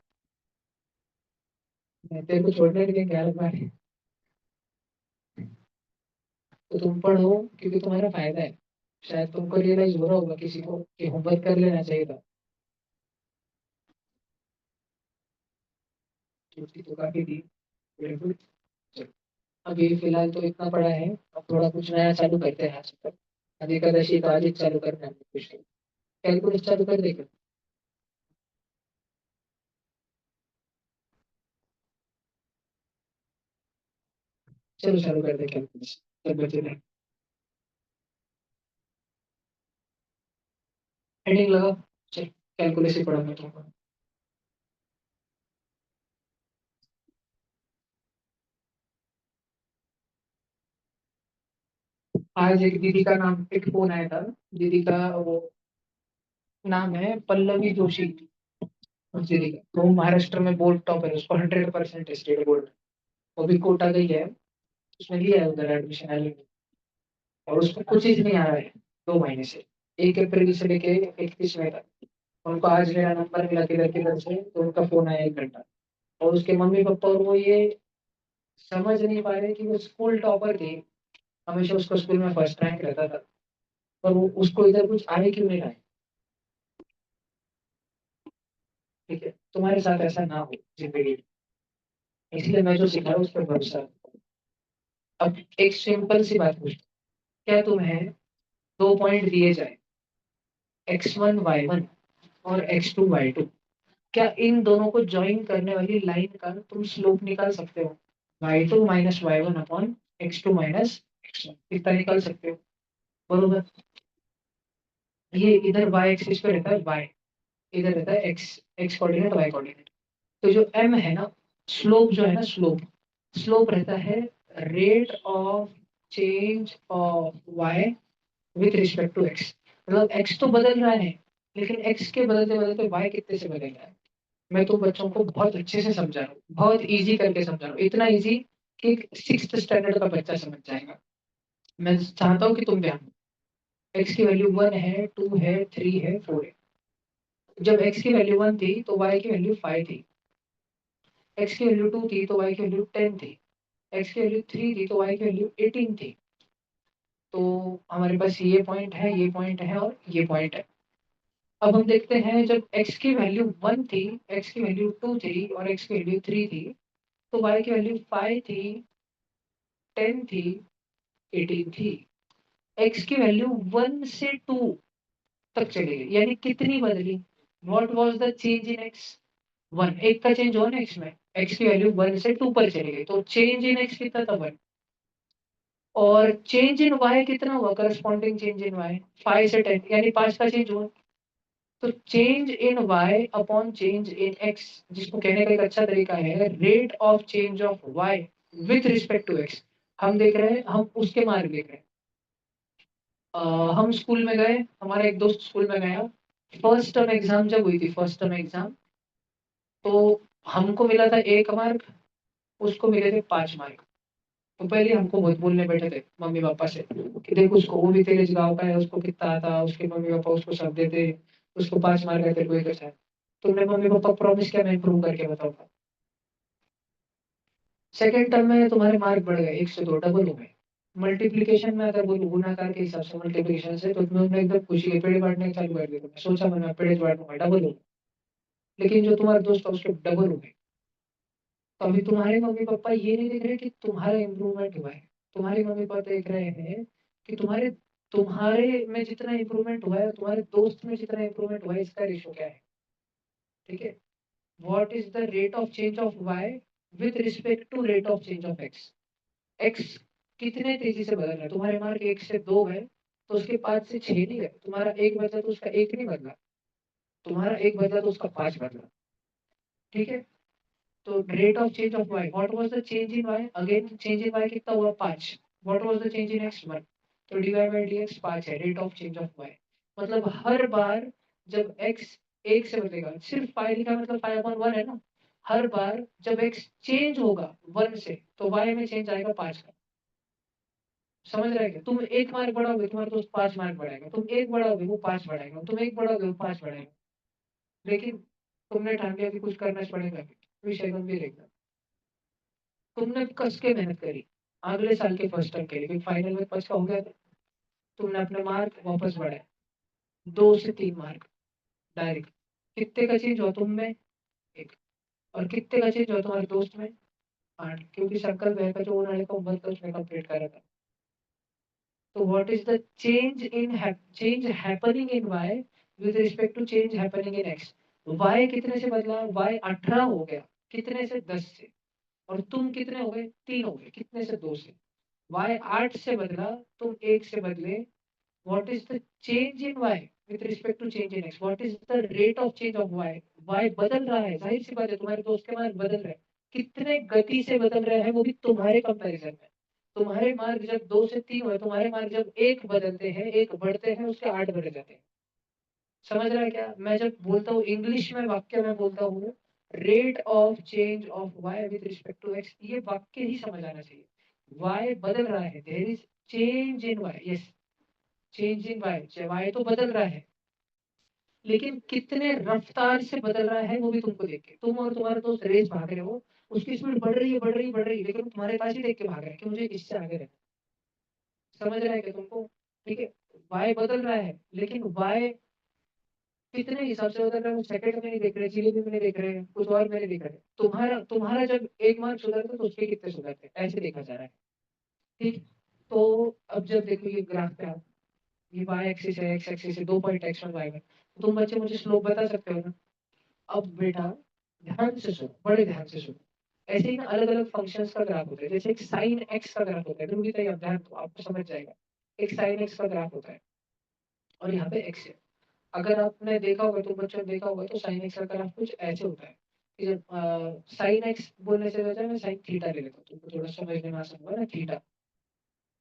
मैं तेरे को छोड़ने के लिए क्या रखा है, तो तुम पढ़ो क्योंकि तुम्हारा फायदा है, शायद तुमको रियलाइज हो रहा होगा किसी को कि होमवर्क कर लेना चाहिए था, छुट्टी तो काफी थी, बिल्कुल। अभी फिलहाल तो इतना पड़ा है, अब थोड़ा कुछ नया चालू करते हैं आज पर। आज एकादशी का आज चालू करना है कुछ। कैलकुलस चालू कर देगा। चलो चालू कर दे कैलकुलस। तब बचे रहे। हेडिंग लगा। चल कैलकुलस ही पढ़ा मैं तुमको। आज एक दीदी का नाम, एक फोन आया था। दीदी का वो नाम है पल्लवी जोशी। उस दीदी का तो महाराष्ट्र में बोर्ड टॉप है, उसको 100% स्टेट बोर्ड। वो भी कोटा गई है। उसने लिया है उधर एडमिशन एल। और उसको कुछ चीज नहीं आ रहा है 2 महीने से। 1 अप्रैल से लेके 31 मई तक। उनको आज मेरा नंबर मिला किधर किधर से, तो उनका फोन आया 1 घंटा। और उसके मम्मी पापा और वो ये समझ नहीं पा रहे कि वो स्कूल टॉपर थी। हमेशा उसको स्कूल में फर्स्ट रैंक रहता था। पर वो उसको इधर कुछ आए क्यों नहीं रहा है। ठीक है, तुम्हारे साथ ऐसा ना हो जिंदगी में। इसलिए मैं जो सिखा रहा हूँ उस पर भरोसा रखो। अब एक सिंपल सी बात पूछता हूँ। क्या तुम्हें 2 पॉइंट दिए जाए, x1 y1 और x2 y2। क्या इन दोनों को ज्वाइन करने वाली लाइन का तुम स्लोप निकाल सकते हो? y2 - y1 upon x2 - x1 इतना निकाल सकते हो। बरोबर। ये इधर y एक्सिस पे रहता है y, इधर रहता है x। x coordinate y coordinate. तो जो m है ना, स्लोप जो है ना, स्लोप स्लोप रहता है rate of change of y with respect to x। मतलब x तो बदल रहा है, लेकिन x के बदलते बदलते y कितने से बदल रहा है। मैं तो बच्चों को बहुत अच्छे से समझा रहा हूँ, बहुत इजी करके समझा रहा हूँ, इतना इजी कि 6th स्टैंडर्ड का बच्चा समझ जाएगा। मैं चाहता हूँ कि तुम ध्यान दो। x की वैल्यू 1 है, 2 है, 3 है, 4 है। जब x की वैल्यू 1 थी तो y की वैल्यू 5 थी। x की वैल्यू 2 थी तो y की वैल्यू 10 थी। x की वैल्यू 3 थी तो y की वैल्यू 18 थी। तो हमारे पास ये पॉइंट है, ये पॉइंट है और ये पॉइंट है। अब हम देखते हैं, जब x की वैल्यू 1 थी, x की वैल्यू 2 थी और x की वैल्यू 3 थी, तो y की वैल्यू 5 थी, 10 थी, 18 थी। x की वैल्यू 1 से 2 तक चली गई, यानी कितनी बदली? What was the change in x? 1। एक का चेंज हुआ ना x में। x की वैल्यू 1 से 2 पर चली गई, तो चेंज इन x कितना था? 1। और चेंज इन y कितना हुआ? करस्पॉन्डिंग चेंज इन y 5 से 10, यानी 5 का चेंज हुआ। तो change in y upon change in x, जिसको कहने का एक अच्छा तरीका है rate of change of y with respect to x। हम देख रहे हैं, हम उसके मार्क देख रहे हैं। अ, हम स्कूल में गए, हमारा एक दोस्त स्कूल में गया। फर्स्ट टर्म एग्जाम जब हुई थी, फर्स्ट टर्म एग्जाम, तो हमको मिला था 1 मार्क, उसको मिले थे 5 मार्क। तो पहले हमको बहुत बोलने बैठे थे मम्मी पापा से कि देख उसको, वो भी तेरे गाँव का है, उसको कितना आता, उसके मम्मी पापा उसको सब देते, उसको 5 मार्क है, तेरे को 1 अच्छा है। तुमने मम्मी पापा प्रॉमिस किया मैं इम्प्रूव करके बताऊंगा। सेकेंड टर्म में तुम्हारे मार्क बढ़ गए, 1 से 2 डबल हो गए। मल्टीप्लीकेशन में अगर बोलूं, गुणाकार के हिसाब से मल्टीप्लीकेशन से, तो तुमने एकदम खुशी के पेड़ बांटने चालू कर दिए। तुमने सोचा मैं पेड़ बांटूंगा, डबल हो गए। लेकिन जो तुम्हारे दोस्त था उसके डबल हो गए। तो अभी तुम्हारे मम्मी पापा ये नहीं देख रहे कि तुम्हारा इम्प्रूवमेंट हुआ है। तुम्हारे मम्मी पापा देख रहे हैं कि तुम्हारे तुम्हारे में जितना इम्प्रूवमेंट हुआ है, तुम्हारे दोस्त में जितना इम्प्रूवमेंट हुआ है, इसका रेशो क्या है। ठीक है। What is the rate of change of Y with respect to rate of change of X. X कितने तेजी से बदल रहा है। तुम्हारे मार्क 1 से 2 है, तो उसके 5 से 6 नहीं गए। तुम्हारा 1 बदला तो उसका 1 नहीं बदला। तुम्हारा 1 बदला तो उसका 5 बदला। ठीक है। तो rate of change of y, what was the change in y, again change in y कितना हुआ? 5। What was the change in x? 1। तो dy बाय dx 5 है rate of change of y। मतलब हर बार जब x 1 से बदलेगा, सिर्फ पाई लिखा है, मतलब पाई अपॉन 1 है ना। हर बार जब x चेंज होगा 1 से, तो y में चेंज आएगा 5 का। समझ रहे हैं? तुम 1 मार्क बढ़ाओगे, तुम्हारे दोस्त 5 मार्क बढ़ाएगा। तुम 1 बढ़ाओगे, वो 5 बढ़ाएगा। तुम 1 बढ़ाओगे, वो 5 बढ़ाएगा। लेकिन तुमने ठान लिया कि कुछ करना पड़ेगा। विषय गंभीर एकदम। तुमने कस के मेहनत करी अगले साल के फर्स्ट टर्म के लिए, क्योंकि फाइनल में पक्का हो गया था। तुमने अपने मार्क वापस बढ़ाए, 2 से 3 मार्क डायरेक्ट। कितने का चेंज हुआ तुम में? 1। और कितने का चेंज हुआ तुम्हारे दोस्त में? 8, क्योंकि सर्कल वह का जो उन्होंने को वर्क उसने कंप्लीट करा था। तो what is the change happening in y with respect to change happening in x? y कितने से बदला? y 18 हो गया, कितने से? 10 से। और तुम कितने हो गए? 3 हो गए, कितने से? 2 से। y 8 से बदला, तुम 1 से बदले। What is the change in y with respect to change in x? What is the rate of change of y? y बदल रहा है, जाहिर सी बात है, तुम्हारे दोस्त के मार्क बदल रहे हैं। कितने गति से बदल रहे हैं, वो भी तुम्हारे कंपैरिजन में। तुम्हारे मार्क जब 2 से 3 हुए, तुम्हारे मार्क जब 1 बदलते हैं, 1 बढ़ते हैं, उसके 8 बढ़ जाते हैं। समझ रहा है क्या? मैं जब बोलता हूँ इंग्लिश में वाक्य में बोलता हूँ rate of change of Y with respect to X, ये वाक्य ही समझ आना चाहिए। वाई बदल रहा है, there is change in Y, yes, change in Y, Y तो बदल रहा है, लेकिन कितने रफ्तार से बदल रहा है वो भी तुमको देख के, तुम और तुम्हारे दोस्त रेस भाग रहे हो, उसकी स्पीड बढ़ रही है, बढ़ रही है, बढ़ रही है, लेकिन वो तुम्हारे पास ही देख के भाग रहा है कि मुझे इससे आगे रहना। समझ रहा है क्या तुमको? ठीक है, वाई बदल रहा है, लेकिन वाई कितने हिसाब से बदल रहा है, वो सेकंड में नहीं देख रहे, जिलेबी में नहीं देख रहे, कुछ और में नहीं देख रहे। तुम्हारा तुम्हारा जब एक मार्क सुधरता है तो उसके कितने सुधरते हैं, ऐसे देखा जा रहा है। ठीक। तो अब जब देखो ये ग्राफ पे आप, ये वाई एक्सिस है, एक्स एक्सिस है, 2 पॉइंट एक्स और वाई में, तो तुम बच्चे मुझे स्लोप बता सकते हो ना? अब बेटा ध्यान से सुनो, बड़े ध्यान से सुनो। ऐसे ही ना अलग अलग फंक्शंस का ग्राफ होता है, जैसे एक साइन एक्स का ग्राफ होता है, ध्रुव की आप ध्यान दो, आपको समझ जाएगा। एक साइन एक्स का ग्राफ होता है और यहाँ पे एक्स है। अगर आपने देखा होगा, तो बच्चों ने देखा होगा, तो साइन एक्स का ग्राफ कुछ ऐसे होता है कि जब साइन एक्स बोलने से वजह मैं साइन थीटा ले लेता हूँ, तुमको थोड़ा समझने में आसान होगा ना, थीटा।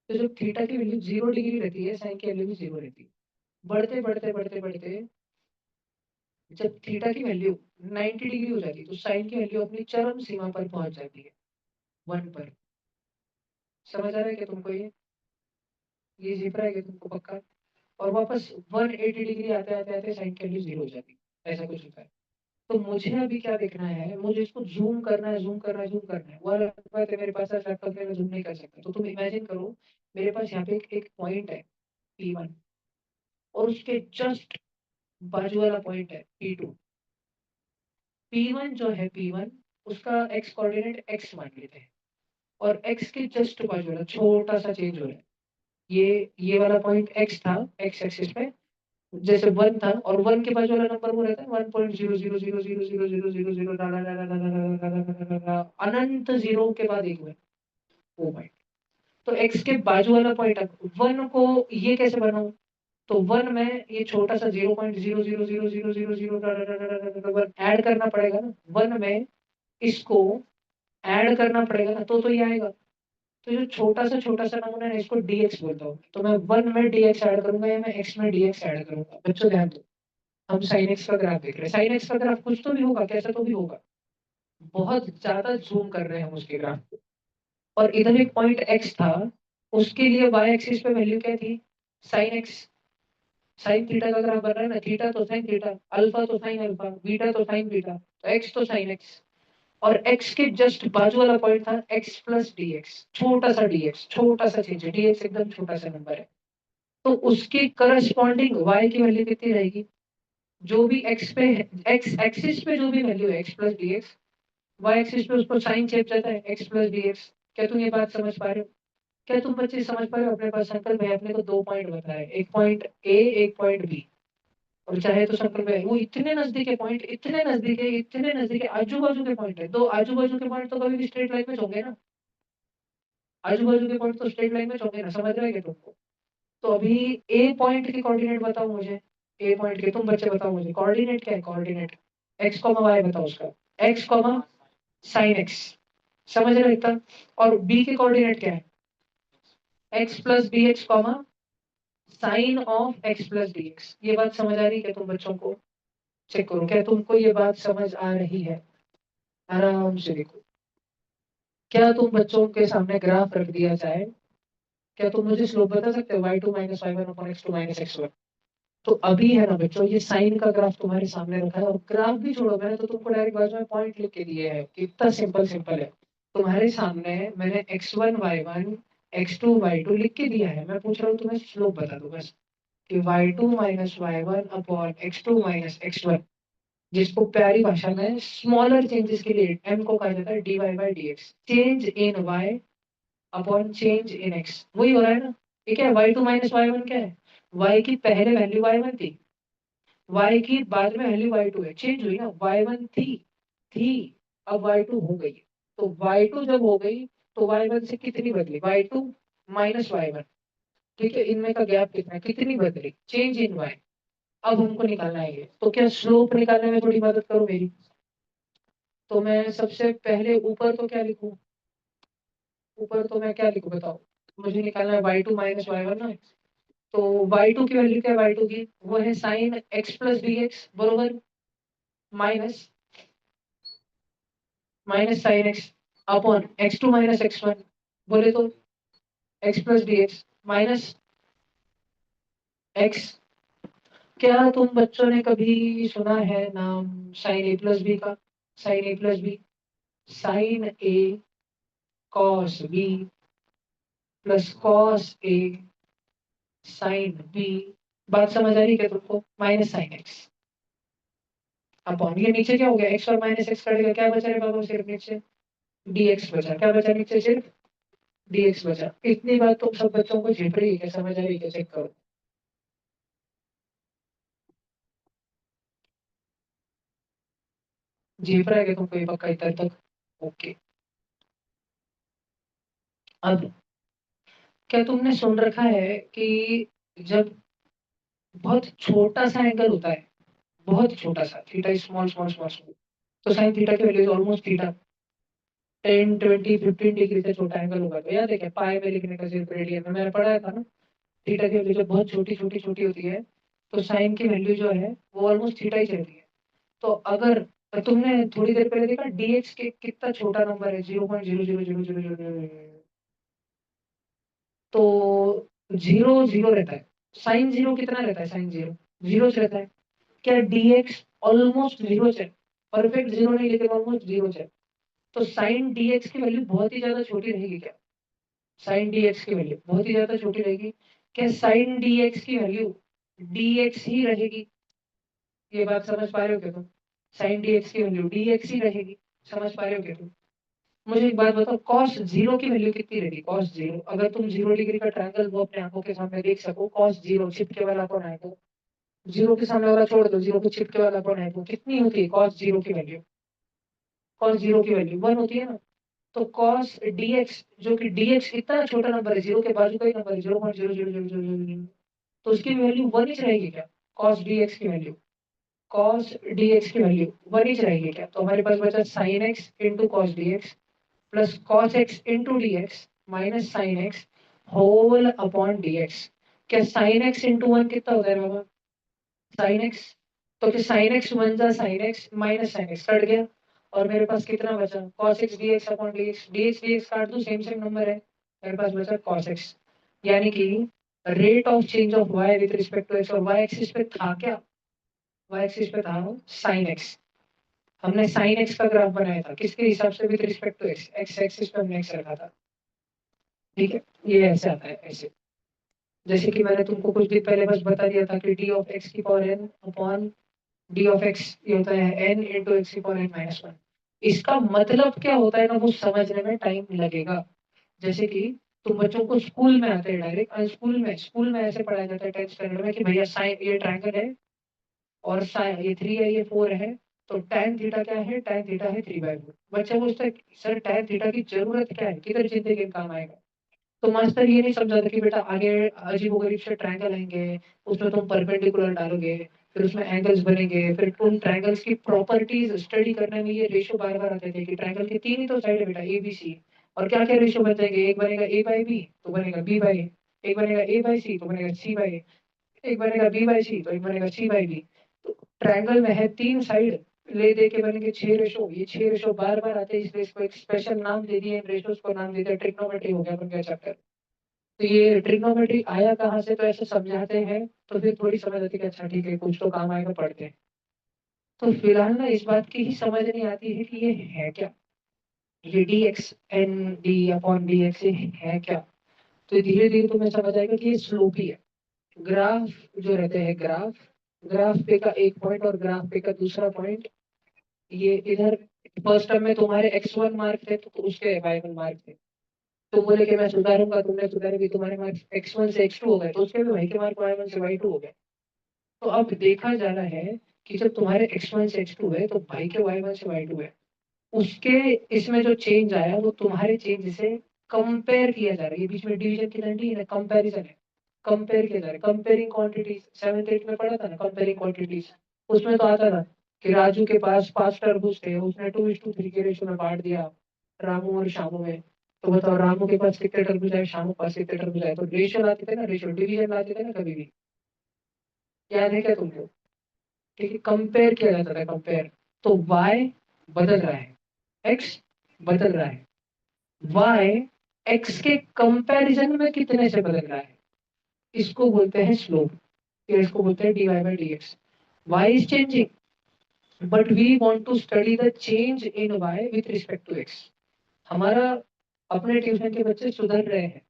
तो जब थीटा की वैल्यू 0 डिग्री रहती है, साइन की वैल्यू भी 0 रहती है। बढ़ते बढ़ते बढ़ते बढ़ते जब थीटा की वैल्यू 90 डिग्री हो जाती है, तो साइन की वैल्यू अपनी चरम सीमा पर पहुंच जाती है, 1 पर। समझ आ रहा है क्या तुमको ये जीप रहा है क्या तुमको पक्का? और वापस 180 डिग्री आते आते आते साइन की वैल्यू 0 हो जाती है, ऐसा कुछ होता है। तो मुझे अभी क्या देखना है, मुझे इसको जूम करना है, जूम करना है, जूम करना है। वो अलग बात है, मेरे पास लैपटॉप में मैं जूम नहीं कर सकता, तो तुम इमेजिन करो मेरे पास यहाँ पे एक पॉइंट है P1, और उसके जस्ट बाजू वाला पॉइंट है P2। P1 जो है, P1 उसका x कोऑर्डिनेट x मान लेते हैं, और x के जस्ट बाजू वाला छोटा सा चेंज हो रहा है, ये वाला पॉइंट x था, x एक्सिस पे जैसे 1 था, और 1 के बाजू वाला नंबर वो रहता है 1.000000000 अनंत जीरो के बाद एक में, ओ भाई। तो x के बाजू वाला पॉइंट, 1 को ये कैसे बनाऊं? तो 1 में ये छोटा सा 0.0000000 ऐड करना पड़ेगा ना, 1 में इसको ऐड करना पड़ेगा ना, तो ये आएगा। तो जो छोटा सा नमूना है, इसको dx बोलता हूँ, तो मैं 1 में dx ऐड करूंगा या मैं x में dx ऐड करूंगा? बच्चों ध्यान दो, हम साइन एक्स का ग्राफ देख रहे हैं, साइन एक्स का ग्राफ कुछ तो भी होगा, कैसा तो भी होगा। बहुत ज्यादा जूम कर रहे हैं हम उसके ग्राफ को। और इधर एक पॉइंट एक्स था, उसके लिए वाई एक्सिस पे वैल्यू क्या थी? Sine x. साइन थीटा का ग्राफ बन रहा है ना, थीटा तो साइन थीटा, अल्फा तो साइन अल्फा, बीटा तो साइन बीटा, तो एक्स तो साइन एक्स। और एक्स के जस्ट बाजू वाला पॉइंट था एक्स प्लस डी एक्स, छोटा सा dx, छोटा सा चेंज है, dx एकदम छोटा सा नंबर है। तो उसके करस्पॉन्डिंग y की वैल्यू कितनी रहेगी? जो भी x पे, x एक्सिस पे जो भी वैल्यू है x plus D X, Y axis पे उसको साइन चेप जाता है x प्लस डी एक्स। क्या तुम ये बात समझ पा रहे हो? क्या तुम बच्चे समझ पा रहे हो? अपने पास संकल्प है, अपने को 2 पॉइंट बताए, एक पॉइंट ए, एक पॉइंट बी, और चाहे तो संकल्प है वो इतने नजदीक है, पॉइंट इतने नजदीक है, इतने नजदीक है, आजू बाजू के पॉइंट है, दो आजू बाजू के पॉइंट तो कभी भी स्ट्रेट लाइन में होंगे ना, आजू बाजू के पॉइंट तो स्ट्रेट लाइन में होंगे ना, समझ रहे हैं तुमको? तो अभी ए पॉइंट के कोऑर्डिनेट बताओ मुझे, ए पॉइंट के तुम बच्चे बताओ मुझे, कोऑर्डिनेट क्या है? कोऑर्डिनेट एक्स कॉमा वाई बताओ उसका, एक्स कॉमा साइन एक्स, समझ रहे हो इतना? और बी के कोऑर्डिनेट क्या है? X plus B X comma sine of X plus D X. ये बात समझ आ रही है क्या तुम बच्चों को? चेक करो, क्या तुमको ये बात समझ आ रही है? आराम से देखो, क्या तुम बच्चों के सामने ग्राफ रख दिया जाए, क्या तुम मुझे स्लोप बता सकते हो? y2 minus Y one upon X two minus X one. तो अभी है ना बच्चों, ये साइन का ग्राफ तुम्हारे सामने रखा है, और ग्राफ भी छोड़ो, मैंने तो तुमको डायरेक्ट बाजू में पॉइंट लिख के दिए हैं, कितना सिंपल सिंपल है। तुम्हारे सामने मैंने x1 y1 x2 y2 लिख के दिया है, मैं पूछ रहा हूँ तुम्हें स्लोप बता दो बस, कि y2 minus Y one upon x2 minus X one. जिसको प्यारी भाषा में स्मॉलर चेंजेस के लिए m को कहा जाता है dy by dx, change in y upon change in x। वही हो रहा है ना, ये क्या है, y2 माइनस y1 क्या है, y की पहले वैल्यू y1 थी, y की बाद में वैल्यू y2 है, चेंज हुई ना, y1 थी अब y2 हो गई। तो y2 जब हो गई तो y1 से कितनी बदली, y2 माइनस y1, ठीक है, इनमें का गैप कितना है, कितनी बदली, चेंज इन y। अब हमको निकालना है ये, तो क्या स्लोप निकालने में थोड़ी मदद करो मेरी। तो मैं सबसे पहले ऊपर तो क्या लिखूं, ऊपर तो मैं क्या लिखूं बताओ, मुझे निकालना है y2 माइनस y1 ना। तो y2 की वैल्यू क्या है, y2 की वो है sine x plus D X बरोबर, minus minus sine x upon x2 minus x1, बोले तो x plus D X minus x। क्या तुम बच्चों ने कभी सुना है नाम साइन ए प्लस बी का, sine A plus B, sine A cos B plus cos A sine B, बात समझ आ रही है क्या तुमको, माइनस साइन एक्स अपॉन ये नीचे क्या हो गया, एक्स और माइनस एक्स कटेगा, क्या बचा रे बाबा, सिर्फ नीचे dx बचा, क्या बचा नीचे, सिर्फ dx बचा। इतनी बात तुम सब बच्चों को झेप रही है क्या, समझ आ रही है क्या, चेक करो। झेप रहा है क्या तुमको ये पक्का इतना तक, ओके। अब क्या तुमने सुन रखा है कि जब बहुत छोटा सा एंगल होता है, बहुत छोटा सा, theta small small small small, तो साइन थीटा की वैल्यू ऑलमोस्ट थीटा 10 20 15 डिग्री से छोटा एंगल होगा, तो याद है क्या, पाई में लिखने का सिर्फ रेडियन में मैंने पढ़ाया था ना। थीटा की वैल्यू जब बहुत छोटी छोटी छोटी होती है तो साइन की वैल्यू जो है वो ऑलमोस्ट थीटा ही चलती है। तो अगर तुमने थोड़ी देर पहले देखा dx के कितना छोटा नंबर है, 0.000000, तो जीरो जीरो रहता है, साइन जीरो कितना रहता है, साइन जीरो जीरो रहता है। क्या dx ऑलमोस्ट जीरो है, परफेक्ट जीरो नहीं लेकिन ऑलमोस्ट जीरो है। तो साइन dx की वैल्यू बहुत ही ज्यादा छोटी रहेगी क्या, साइन dx की वैल्यू बहुत ही ज्यादा छोटी रहेगी। क्या साइन dx की वैल्यू dx ही रहेगी, ये बात समझ पा रहे हो क्या तुम, साइन dx की वैल्यू dx ही रहेगी, समझ पा रहे हो क्या तुम। मुझे एक बात बताओ, कॉस जीरो की वैल्यू कितनी रहेगी, कॉस जीरो, अगर तुम 0 डिग्री का ट्रायंगल वो अपने आंखों के सामने देख सको, कॉस जीरो छिपके वाला कौन है, तो जीरो के सामने वाला छोड़ दो, जीरो के छिपके वाला कौन है, तो कितनी होती है कॉस जीरो की वैल्यू, कॉस जीरो की वैल्यू 1 होती है ना। तो कॉस dx, जो कि dx इतना छोटा नंबर है, जीरो के बाजू का ही नंबर है, 0.000000, तो उसकी वैल्यू 1 ही रहेगी क्या, कॉस dx की वैल्यू, कॉस dx की वैल्यू 1 ही रहेगी क्या। तो हमारे पास बचा sine X into cos D X plus cos X into D X minus sine X whole upon D X. क्या साइन एक्स इंटू 1 कितना होता है बाबा, साइन एक्स, तो फिर साइन एक्स वन जा sine X minus sine X cut गया, और मेरे पास कितना बचा, cos x D x upon D x काट दो, सेम सेम नंबर है, मेरे पास बचा कॉस एक्स। यानी कि rate of change of Y with respect to X, और वाई एक्सिस पे था क्या, वाई एक्सिस पे था साइन एक्स। हमने साइन एक्स का ग्राफ बनाया था किसके हिसाब से, with respect to X, X axis पे हमने एक्स रखा था, ठीक है। ये ऐसे आता है ऐसे, जैसे कि मैंने तुमको कुछ दिन पहले बस बता दिया था कि डी ऑफ एक्स की power N upon D of X ये होता है एन इंटू एक्स की पावर एन माइनस वन। इसका मतलब क्या होता है ना, वो समझने में टाइम लगेगा। जैसे कि तुम बच्चों को स्कूल में आते हैं डायरेक्ट, स्कूल में ऐसे पढ़ाया जाता है 10th स्टैंडर्ड में कि भैया साइन ये ट्रायंगल है और साइन ये 3 है ये 4 है, तो tan थीटा क्या है, tan थीटा है 3/4। बच्चा पूछता है सर tan थीटा की जरूरत क्या है, किधर जिंदगी में काम आएगा। तो मास्टर ये नहीं समझाता कि बेटा आगे अजीबोगरीब से ट्रायंगल आएंगे, उसमें तुम परपेंडिकुलर डालोगे, फिर उसमें एंगल्स बनेंगे, फिर उन ट्रायंगल्स की प्रॉपर्टीज स्टडी करने में ये रेशियो बार बार आते थे कि ट्रायंगल के 3 ही तो साइड है बेटा, ए बी सी, और क्या क्या रेशियो बन जाएंगे, एक बनेगा ए बाई बी तो बनेगा बी बाई, एक बनेगा ए बाई सी तो बनेगा सी बाई, एक बनेगा बी बाई सी तो एक बनेगा सी बाई बी। तो ट्रायंगल में है 3 साइड, ले दे के बनेंगे 6 रेशो, ये 6 रेशो बार बार आते हैं, इसलिए इसको एक स्पेशल नाम दे दिए, इन रेशोस को नाम दे दिया ट्रिग्नोमेट्री, हो गया बन गया चैप्टर। तो ये ट्रिग्नोमेट्री आया कहाँ से, तो ऐसे समझाते हैं तो फिर थोड़ी समझ आती है कि अच्छा ठीक है कुछ तो काम आएगा, पढ़ते हैं। तो फिलहाल ना इस बात की ही समझ नहीं आती है कि ये है क्या, ये D X N D upon D X ये है क्या। तो धीरे धीरे तुम्हें समझ आएगा कि ये स्लोप ही है, ग्राफ जो रहते हैं ग्राफ, ग्राफ पे का एक पॉइंट और ग्राफ पे का दूसरा पॉइंट, ये इधर फर्स्ट टर्म में तुम्हारे x1 मार्क थे तो उसके y1 मार्क थे। तुम बोले कि मैं सुधारूंगा, तुमने सुधारे भी, तुम्हारे मार्क्स x1 से x2 हो गए तो उसके भी भाई के मार्क y1 से y2 हो गए। तो अब देखा जा रहा है कि जब तुम्हारे x1 से x2 है तो भाई के y1 से y2 है, उसके इसमें जो चेंज आया वो तुम्हारे चेंज से कंपेयर किया जा रहा है। ये बीच में डिवीजन की लाइन नहीं है, कंपैरिजन है, कंपेयर किया जा रहा है। कंपेयरिंग क्वांटिटीज 7th 8th में पढ़ा था ना, कंपेयरिंग क्वांटिटीज। उसमें तो आता था कि राजू के पास 5 तरबूज थे, उसने 2:3 के रेशो में बांट दिया रामू और शामू में। तो बताओ रामू के पास कितने तरबूज आए, शामू के पास कितने तरबूज आए। तो रेशो लाते थे ना, रेशो डिवीजन लाते थे ना कभी भी, याद है क्या तुमको? ठीक है, कंपेयर किया जाता था, कंपेयर। तो y बदल रहा है, x बदल रहा है, y x के कंपैरिजन में कितने से बदल रहा है, इसको बोलते हैं स्लोप, या इसको बोलते हैं dy by dx। y is changing but we want to study the change in y with respect to x। हमारा अपने ट्यूशन के बच्चे सुधर रहे हैं,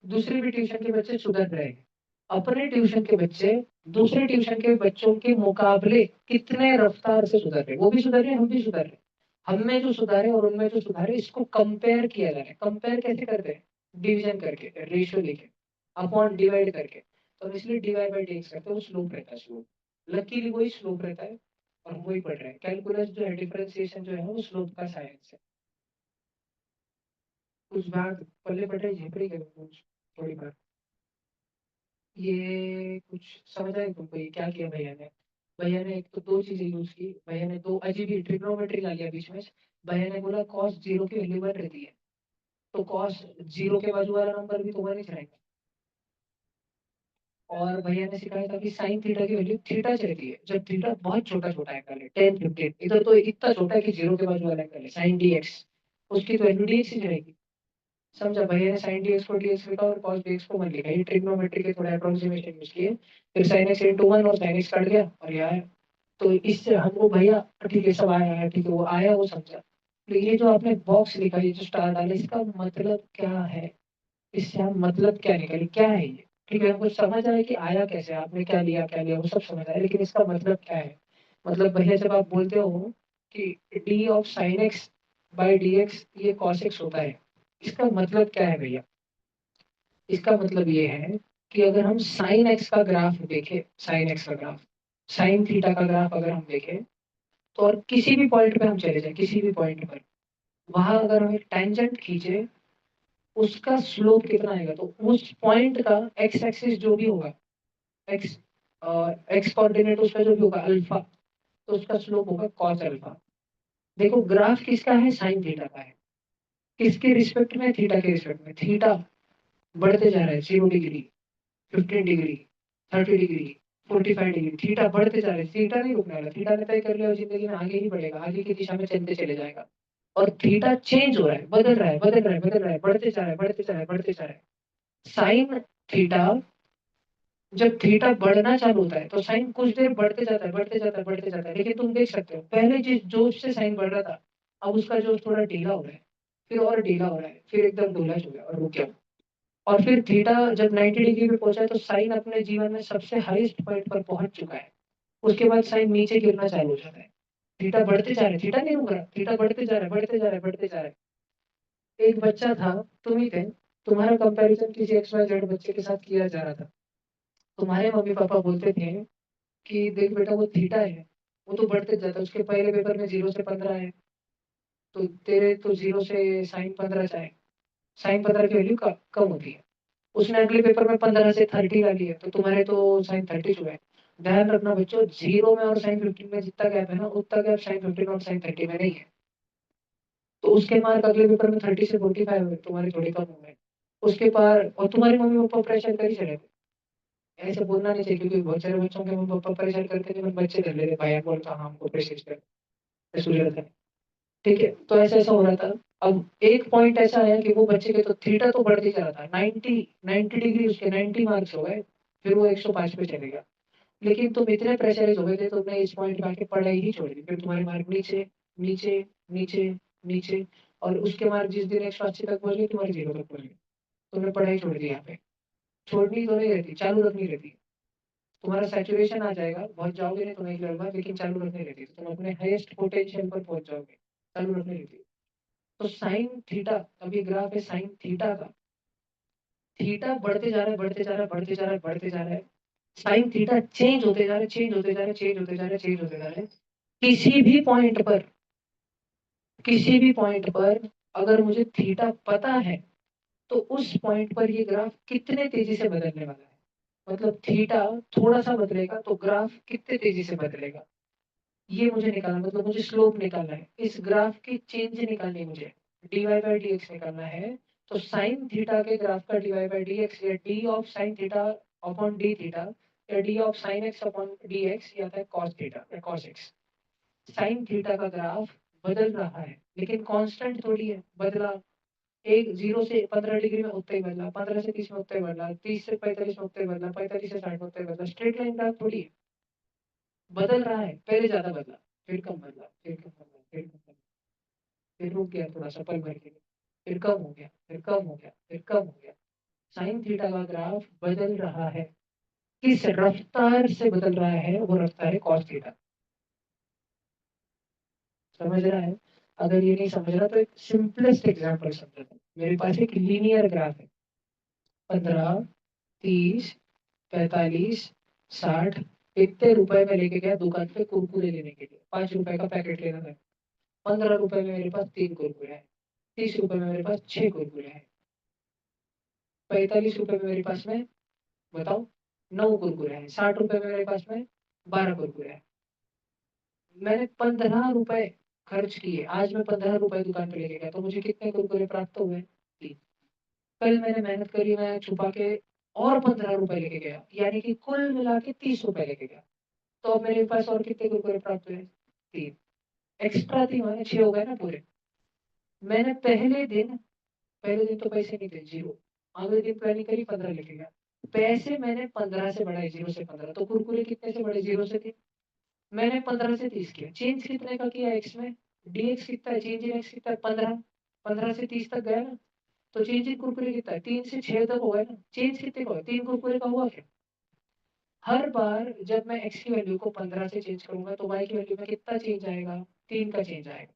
दूसरे भी ट्यूशन के बच्चे सुधर रहे हैं। अपने ट्यूशन के बच्चे दूसरे ट्यूशन के बच्चों के मुकाबले कितने रफ्तार से सुधर रहे, वो भी सुधर रहे, हम भी सुधर रहे। हम में जो सुधारे और उनमें जो सुधारे, इसको कंपेयर किया जा रहा है। कंपेयर कैसे करते हैं? डिवीजन करके, रेशियो लेके, अपॉन डिवाइड करके। तो हम इसलिए डिवाइड बाई टेक्स करते हैं, वो स्लोप रहता है, स्लोप। लकीली वही स्लोप रहता है और हम वही पढ़ रहे हैं। कैलकुलस जो है, डिफरेंशिएशन जो है, वो स्लोप का साइंस है। कुछ बात पल्ले पड़ रही, झेपड़ी गए कुछ थोड़ी बात। ये कुछ समझ आए तुमको ये क्या किया भैया ने? भैया ने एक तो दो चीजें यूज की, भैया ने दो अजीब ही ट्रिग्नोमेट्री ला लिया बीच में। भैया ने बोला कॉस जीरो की वैल्यू 1 रहती है, तो कॉस जीरो के बाजू वाला नंबर भी तो 1 ही रहेगा। और भैया ने सिखाया था कि साइन थीटा की वैल्यू थीटा से रहती है जब थीटा बहुत छोटा छोटा एंगल है, 10 15। इधर तो इतना छोटा है कि जीरो के बाजू वाला एंगल है, साइन डीएक्स, उसकी तो वैल्यू डीएक्स ही रहेगी। समझा? भैया ने साइन डीएक्स को डीएक्स लिखा और कॉस डीएक्स को 1 लिखा। ये ट्रिग्नोमेट्री के थोड़े अप्रोक्सीमेशन यूज किए। फिर साइन एक्स इंटू 1 और साइन एक्स कट गया और ये आया। तो इससे हमको भैया ठीक है, सब आया है, ठीक है, वो आया, वो समझा। तो ये जो आपने बॉक्स लिखा, ये जो स्टार डाला, इसका मतलब क्या है? इससे हम मतलब क्या निकाले, क्या है ये? ठीक है, हमको समझ आया कि आया कैसे, आपने क्या लिया वो सब समझ आया, लेकिन इसका मतलब क्या है? मतलब भैया जब आप बोलते हो कि D of sine x by D X ये कॉस एक्स होता है, इसका मतलब क्या है भैया? इसका मतलब ये है कि अगर हम साइन एक्स का ग्राफ देखें, साइन एक्स का ग्राफ, साइन थीटा का ग्राफ अगर हम देखें, तो और किसी भी पॉइंट पे हम चले जाए, किसी भी पॉइंट पर, वहां अगर हम एक टेंजेंट खींचे, उसका स्लोप कितना आएगा? तो उस पॉइंट का एक्स एक्सिस जो भी होगा, एक्स एक्स कोऑर्डिनेट उसका जो भी होगा अल्फा, तो उसका स्लोप होगा कॉस अल्फा। देखो ग्राफ किसका है? साइन थीटा का है। किसके रिस्पेक्ट में? थीटा के रिस्पेक्ट में। थीटा बढ़ते जा रहा है, 0 degree, 15 degree, 30 degree, 45 degree, theta बढ़ते जा रहे हैं। थीटा नहीं रुकने वाला, थीटा ने तय कर लिया जिंदगी में आगे ही बढ़ेगा, आगे की दिशा में चलते चले जाएगा। और थीटा चेंज हो रहा है, बदल रहा है, बदल रहा है, बदल रहा है, बढ़ते जा रहा है, बढ़ते जा रहा है, बढ़ते जा रहा है। साइन थीटा, जब थीटा बढ़ना चालू होता है तो साइन कुछ देर बढ़ते जाता है, बढ़ते जाता है, बढ़ते जाता है, लेकिन तुम देख सकते हो पहले जिस जोश से साइन बढ़ रहा था, अब उसका जोश थोड़ा ढीला हो रहा है, फिर और ढीला हो रहा है, फिर एकदम ढूला हो गया और रुक गया। और फिर थीटा जब 90 डिग्री पे पहुंचा है तो साइन अपने जीवन में सबसे हाईएस्ट पॉइंट पर पहुंच चुका है। उसके बाद साइन नीचे गिरना चालू हो जाता है। थीटा बढ़ते जा रहा है, थीटा नहीं रुक रहा, थीटा बढ़ते जा रहा है, बढ़ते जा रहा है, बढ़ते जा रहा है। एक बच्चा था, तुम ही थे, तुम्हारा कंपैरिजन किसी एक्स वाई जेड बच्चे के साथ किया जा रहा था। तुम्हारे मम्मी पापा बोलते थे कि देख बेटा वो थीटा है, वो तो बढ़ते जाता है, उसके पहले पेपर में 0 से 15 है, तो तेरे तो 0 से साइन 15 जाए, साइन 15 की वैल्यू कम होती है। उसने अगले पेपर में 15 से 30 ला लिया, तो तुम्हारे तो साइन 30 हुआ है। ध्यान रखना बच्चों, 0 में और साइन 15 में जितना गैप है ना, उतना गैप साइन 15 और साइन 30 में नहीं है। तो उसके मार्क अगले पेपर में 30 से 45 हुए, तुम्हारे थोड़े कम हो गए। उसके पार, और तुम्हारे मम्मी पापा प्रेशर कर ही चले थे। ऐसे बोलना नहीं चाहिए क्योंकि बहुत सारे बच्चों के मम्मी पापा प्रेशर करते थे, बच्चे कर लेते, भाई बोलता हाँ हमको प्रेशर कर, सूझ था। ठीक है, तो ऐसा ऐसा हो रहा था। अब एक पॉइंट ऐसा आया कि वो बच्चे के तो थीटा तो बढ़ते जा रहा था, 90 डिग्री उसके 90 मार्क्स हो गए, फिर वो 105 पे चले गया। लेकिन तुम इतने प्रेशराइज हो गए थे, तुमने इस पॉइंट पे आके पढ़ाई ही छोड़ दी, फिर तुम्हारे मार्क नीचे नीचे नीचे नीचे, और उसके मार्क जिस दिन 180 तक पहुंच गए, तुम्हारे 0 तक पहुंच गए। तुमने पढ़ाई छोड़ दी। यहाँ पे छोड़नी तो नहीं रहती, चालू रखनी रहती। तुम्हारा सैचुरेशन आ जाएगा, बहुत जाओगे नहीं तो नहीं लगेगा, लेकिन चालू रखने रहती है, तुम अपने हाईएस्ट पोटेंशियल पर पहुंच जाओगे, चालू रखने रहती है। तो साइन थीटा, अभी ग्राफ है साइन थीटा का, थीटा बढ़ते जा रहा है, बढ़ते जा रहा है, बढ़ते जा रहा है, बढ़ते जा रहा है, साइन थीटा चेंज होते जा रहे, चेंज होते जा रहे, चेंज होते जा रहे, चेंज होते जा रहे। किसी भी पॉइंट पर, किसी भी पॉइंट पर अगर मुझे थीटा पता है तो उस पॉइंट पर ये ग्राफ कितने तेजी से बदलने वाला है, मतलब थीटा थोड़ा सा बदलेगा तो ग्राफ कितने तेजी से बदलेगा, ये मुझे निकालना, मतलब मुझे स्लोप निकालना है, इस ग्राफ की चेंज निकालनी है मुझे, dy बाई डी एक्स निकालना है। तो साइन थीटा के ग्राफ का dy बाई डी एक्स या D of sine theta upon D theta या D of sine X upon D X या था कॉस थीटा या कॉस एक्स। साइन थीटा का ग्राफ बदल रहा है लेकिन कांस्टेंट थोड़ी है, बदला एक 0 से 15 डिग्री में उतना ही बदला, 15 से 30 में उतना ही बदला, 30 से 45 में उतना ही बदला, 45 से 60 में उतना ही बदला, स्ट्रेट लाइन ग्राफ थोड़ी है, बदल रहा है, पहले ज्यादा बदला, फिर कम बदला, फिर कम बदला, फिर कम बदला, फिर रुक गया थोड़ा सा पल भर के लिए, फिर कम हो गया, फिर कम हो गया, फिर कम हो गया। साइन थीटा का ग्राफ बदल रहा है, किस रफ्तार से बदल रहा है, वो रफ्तार है कॉस थीटा। समझ रहा है? अगर ये नहीं समझ रहा तो एक सिंपलेस्ट एग्जांपल समझो, मेरे पास एक लीनियर ग्राफ है, 15, 30, 45, 60, इतने रुपए में लेके गया दुकान पे कुरकुरे लेने के लिए, 5 रुपए का पैकेट लेना था, 15 रुपए में मेरे पास 3 कुरकुरे है, 30 रुपए में मेरे पास 6 कुरकुरे है, 45 रुपए में मेरे पास में बताओ 9 कुरकुरे हैं, 60 रुपए में मेरे पास में 12 कुरकुरे हैं। मैंने 15 रुपए खर्च किए, आज मैं 15 रुपए दुकान पे लेके गया तो मुझे कितने कुरकुरे प्राप्त हुए? 3। कल मैंने मेहनत करी, मैं छुपा के और 15 रुपए लेके गया, यानी कि कुल मिला के 30 रुपए लेके गया, तो अब मेरे पास और कितने कुरकुरे प्राप्त हुए? 3। एक्स्ट्रा 3 माने 6 हो गए ना पूरे। मैंने पहले दिन तो पैसे नहीं थे, 0। अगले दिन प्लानिंग करी, 15 लेके गया, पैसे मैंने 15 से बढ़ाए, 0 से 15, तो कुरकुरे कितने से बढ़े? 0 से 3। मैंने 15 से 30 किया, चेंज कितने का किया एक्स में? डीएक्स कितना है, चेंज इन एक्स कितना है? 15। 15 से 30 तक गया ना, तो चेंज इन कुरकुरे कितना है? 3 से 6 तक हो गया ना, चेंज कितने का हुआ? 3 कुरकुरे का हुआ क्या? हर बार जब मैं एक्स की वैल्यू को 15 से चेंज करूंगा तो वाई की वैल्यू में कितना चेंज आएगा? 3 का चेंज आएगा।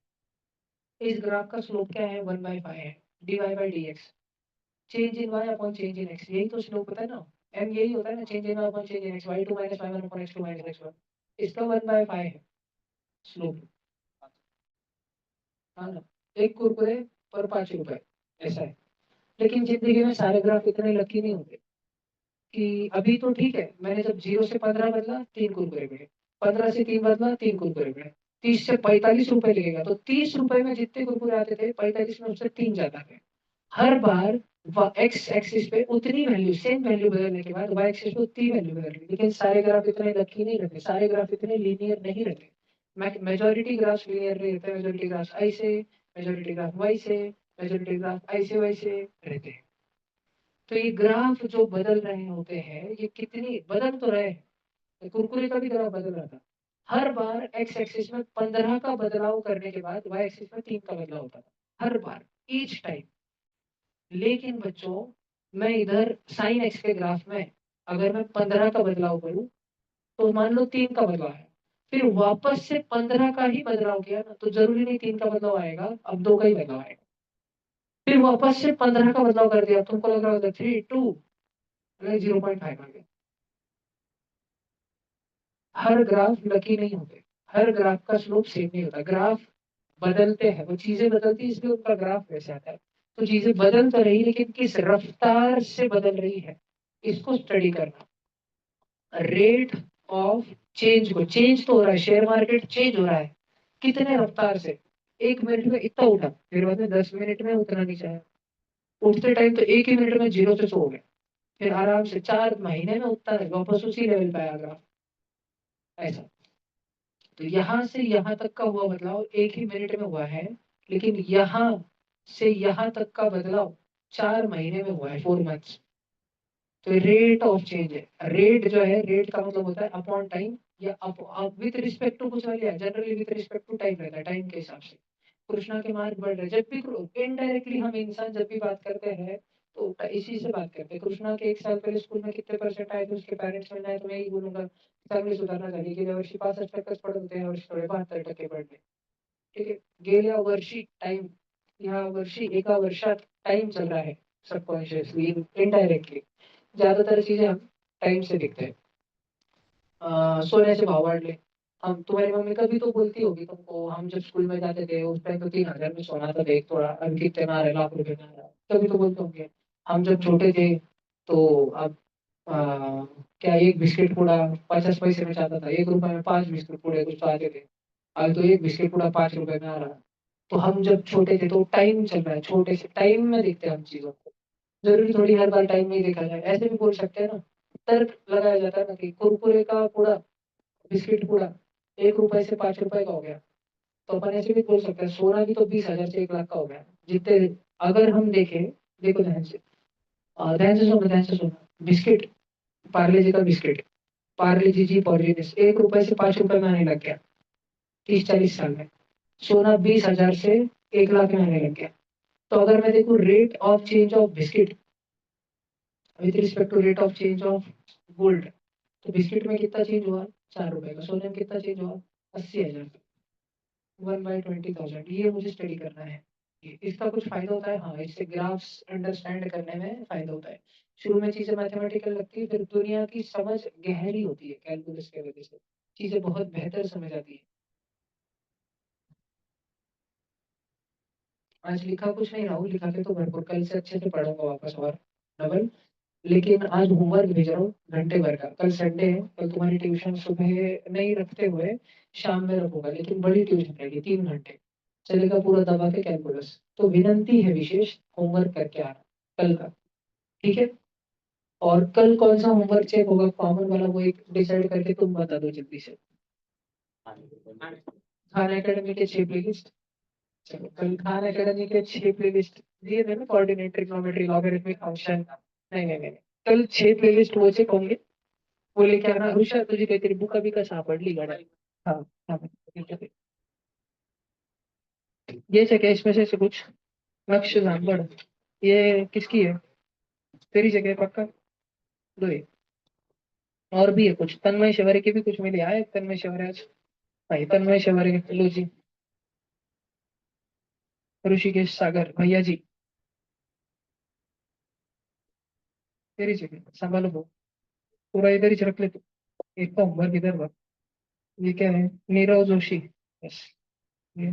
इस ग्राफ का स्लोप क्या है? 1/5 है, D Y by D X, change in Y upon change in X, यही तो स्लोप होता है ना, एम यही होता है ना, change in Y upon change in X, Y two minus Y one upon X two minus X one, इसका 1/5 है स्लोप। हाँ ना, एक कुरकुरे पर 5 रुपए, ऐसा है। लेकिन जिंदगी में सारे ग्राफ इतने लकी नहीं होते कि अभी तो ठीक है, मैंने जब 0 से 15 बदला 3 कुरकुरे मिले, 15 से 3 बदला 3 कुरकुरे मिले, 30 से 45 रुपए लगेगा तो 30 रुपए में जितने कुरकुरे आते थे 45 में उससे 3 जाता है। हर बार एक्स एक्सिस पे उतनी वैल्यू, सेम वैल्यू बदलने के बाद वाई एक्सिस पे उतनी वैल्यू बदल रही, लेकिन सारे ग्राफ इतने लकी नहीं रहते, सारे ग्राफ इतने लीनियर नहीं रहते। मेजोरिटी ग्राफ लीनियर नहीं रहते, मेजोरिटी ग्राफ ऐसे, मेजोरिटी ग्राफ वैसे, मेजोरिटी ग्राफ ऐसे वैसे रहते हैं। तो ये ग्राफ जो बदल रहे होते हैं, ये कितनी बदल तो रहे हैं, कुरकुरे का भी ग्राफ बदल रहा था। हर बार एक्स एक्सिस में 15 का बदलाव करने के बाद वाई एक्सिस में 3 का बदलाव होता था, हर बार, ईच टाइम। लेकिन बच्चों, मैं इधर साइन एक्स के ग्राफ में अगर मैं 15 का बदलाव करूं तो मान लो 3 का बदलाव है, फिर वापस से 15 का ही बदलाव किया ना तो जरूरी नहीं 3 का बदलाव आएगा, अब 2 का ही बदलाव आएगा। फिर वापस से 15 का बदलाव कर दिया, तुमको लग रहा होगा 3 2 0.5 आ गया। हर ग्राफ लकी नहीं होते, हर ग्राफ का स्लोप सेम नहीं होता, ग्राफ बदलते हैं, वो चीजें बदलती है इसलिए उनका ग्राफ वैसे आता है। तो चीजें बदल तो रही लेकिन किस रफ्तार से बदल रही है, इसको स्टडी करना। रेट ऑफ चेंज को, चेंज तो हो रहा है, शेयर मार्केट चेंज हो रहा है, कितने रफ्तार से? 1 मिनट में इतना उठा, फिर बाद में 10 मिनट में उतना नीचे आया, उठते टाइम तो एक ही मिनट में 0 से 100 हो गए, फिर आराम से 4 महीने में उठता है, वापस उसी लेवल पे आया ग्राफ, ऐसा। तो यहाँ से यहाँ तक का हुआ बदलाव एक ही मिनट में हुआ है, लेकिन यहाँ से यहाँ तक का बदलाव 4 महीने में हुआ है, 4 मंथ्स। तो रेट ऑफ चेंज है, रेट जो है, रेट का मतलब होता है अपॉन टाइम, या विथ रिस्पेक्ट टू कुछ वाले, generally with respect to time रहता है, टाइम के हिसाब से। कृष्णा के मार्क बढ़ रहे, जब भी इनडायरेक्टली हम इंसान जब भी बात करते हैं तो इसी से बात करते हैं। कृष्णा के 1 साल पहिले स्कूल में कितने परसेंट आए थे उसके पेरेंट्स में नाही तर मैं यही बोलूँगा चांगली सुधारणा झाली. गेल्या वर्षी 65%च पडत होते, यावर्षी थोडे 72% पडले. ठीक है. गेल्या वर्षी टाइम, या वर्षी एका वर्षात टाइम चल रहा है सबकॉन्शियसली, इनडायरेक्टली. ज्यादातर चीजें हम टाइम से दिखते हैं. सोन्याचे भाव वाढले. हम तुम्हारी मम्मी कभी तो बोलती होगी तुमको, हम जब स्कूल में जाते थे उस टाइम तो 3,000 में सोना था, एक तोड़ा, अब कितने में आ रहा है, लाख रुपए में आ रहा है. कभी तो बोलते होंगे. हम जब छोटे थे तो अब क्या एक बिस्किट पूड़ा 50 पैसे में जाता था, 1 रुपए में 5 बिस्किट पूड़े कुछ तो आते थे. अब तो एक बिस्किट पूड़ा 5 रुपए में आ रहा है. तो हम जब छोटे थे तो टाइम चल रहा है, छोटे से टाइम में देखते हैं हम चीजों को. जरूरी थोड़ी हर बार टाइम में ही देखा जाए, ऐसे भी बोल सकते हैं ना. तर्क लगाया जाता है ना कि कुरकुरे का पूरा, बिस्किट पूरा 1 रुपए से 5 रुपए का हो गया. तो अपन ऐसे भी बोल सकते हैं सोना भी तो 20,000 से 1 लाख का हो गया. जितने अगर हम देखें, देखो ध्यान से सुनो, ध्यान से सुनो. बिस्किट, पार्ले जी का बिस्किट, पार्ले जी जी पॉर्जिनिस 1 रुपए से 5 रुपए में आने लग गया 30-40 साल में. सोना 20,000 से 1 लाख में आने लग गया. तो अगर मैं देखूं rate of change of biscuit with respect to rate of change of gold, तो बिस्किट में कितना चेंज हुआ? 4 रुपए का. सोने में कितना चेंज हुआ? 80,000. 1/20,000. ये मुझे स्टडी करना है. इसका कुछ फायदा होता है? हाँ, इससे ग्राफ्स अंडरस्टैंड करने में फायदा होता है. शुरू में चीजें मैथमेटिकल लगती है, फिर दुनिया की समझ गहरी होती है कैलकुलस की वजह से. चीजें बहुत बेहतर समझ आती है. आज लिखा कुछ नहीं राहुल, लिखा के तो भरपूर, कल से अच्छे से पढ़ूंगा वापस और डबल. लेकिन आज होमवर्क भेज रहा हूँ घंटे भर का. कल संडे है, कल तुम्हारी ट्यूशन सुबह नहीं रखते हुए शाम में रखूंगा, लेकिन बड़ी ट्यूशन रहेगी 3 घंटे. चलेगा पूरा दबा के कैलकुलस. तो विनंती है विशेष, होमवर्क करके आना कल का. ठीक है. और कल कौन सा होमवर्क चेक होगा कॉमन वाला, वो एक डिसाइड करके तुम बता दो जल्दी से. खान एकेडमी के 6 प्लेलिस्ट. चलो कल खान एकेडमी के 6 प्लेलिस्ट दिए थे ना, कोऑर्डिनेट, ट्रिग्नोमेट्री, लॉगरिथमिक फंक्शन. नाही. कल 6 प्लेलिस्ट वो चेक होंगे. वो लेके आना. ऋषा तुझी काहीतरी बुक अभी का सापडली गड्या. हाँ. हाँ, ठीक है. ये जगह इसमें से कुछ नक्श सांभर, ये किसकी है? तेरी जगह पक्का. दो ये. और भी है कुछ, तन्मय शिवरे के भी कुछ मिले आए. तन्मय शिवरे आज, भाई तन्मय शिवरे लो जी. ऋषिकेश सागर भैया जी, तेरी जगह संभालो वो. पूरा इधर ही रख ले तू. एक का होमवर्क इधर रख. ये क्या है? नीरव जोशी. बस. ये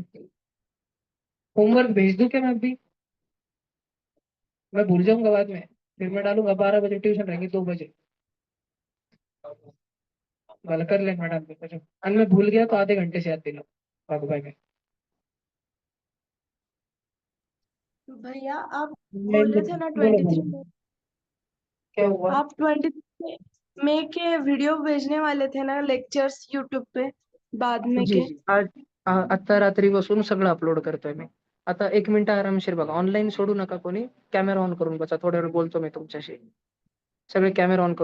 होमवर्क भेज दूं क्या मैं अभी? मैं भूल जाऊंगा बाद में. फिर मैं डालूंगा 12 बजे ट्यूशन रहेंगी, 2 बजे. भला कर ले मैडम को कुछ. और मैं भूल गया तो आधे घंटे से याद दिला. बाबू भाई में. भैया आप नहीं, बोल रहे थे ना बोलो 23 बोलो. में, क्या हुआ? आप 23 मई के वीडियो भेजने वाले थे ना लेक्चर्स यूट्यूब पे बाद में जी के. जी. आज आत्ता रात्री बसून सगळं अपलोड करतोय मी. आता 1 मिनिट आरामशीर बघा. ऑनलाईन सोडू नका कोणी. कॅमेरा ऑन करून बसा, थोड्या वेळ बोलतो मी तुमच्याशी. सगळे कॅमेरा ऑन करून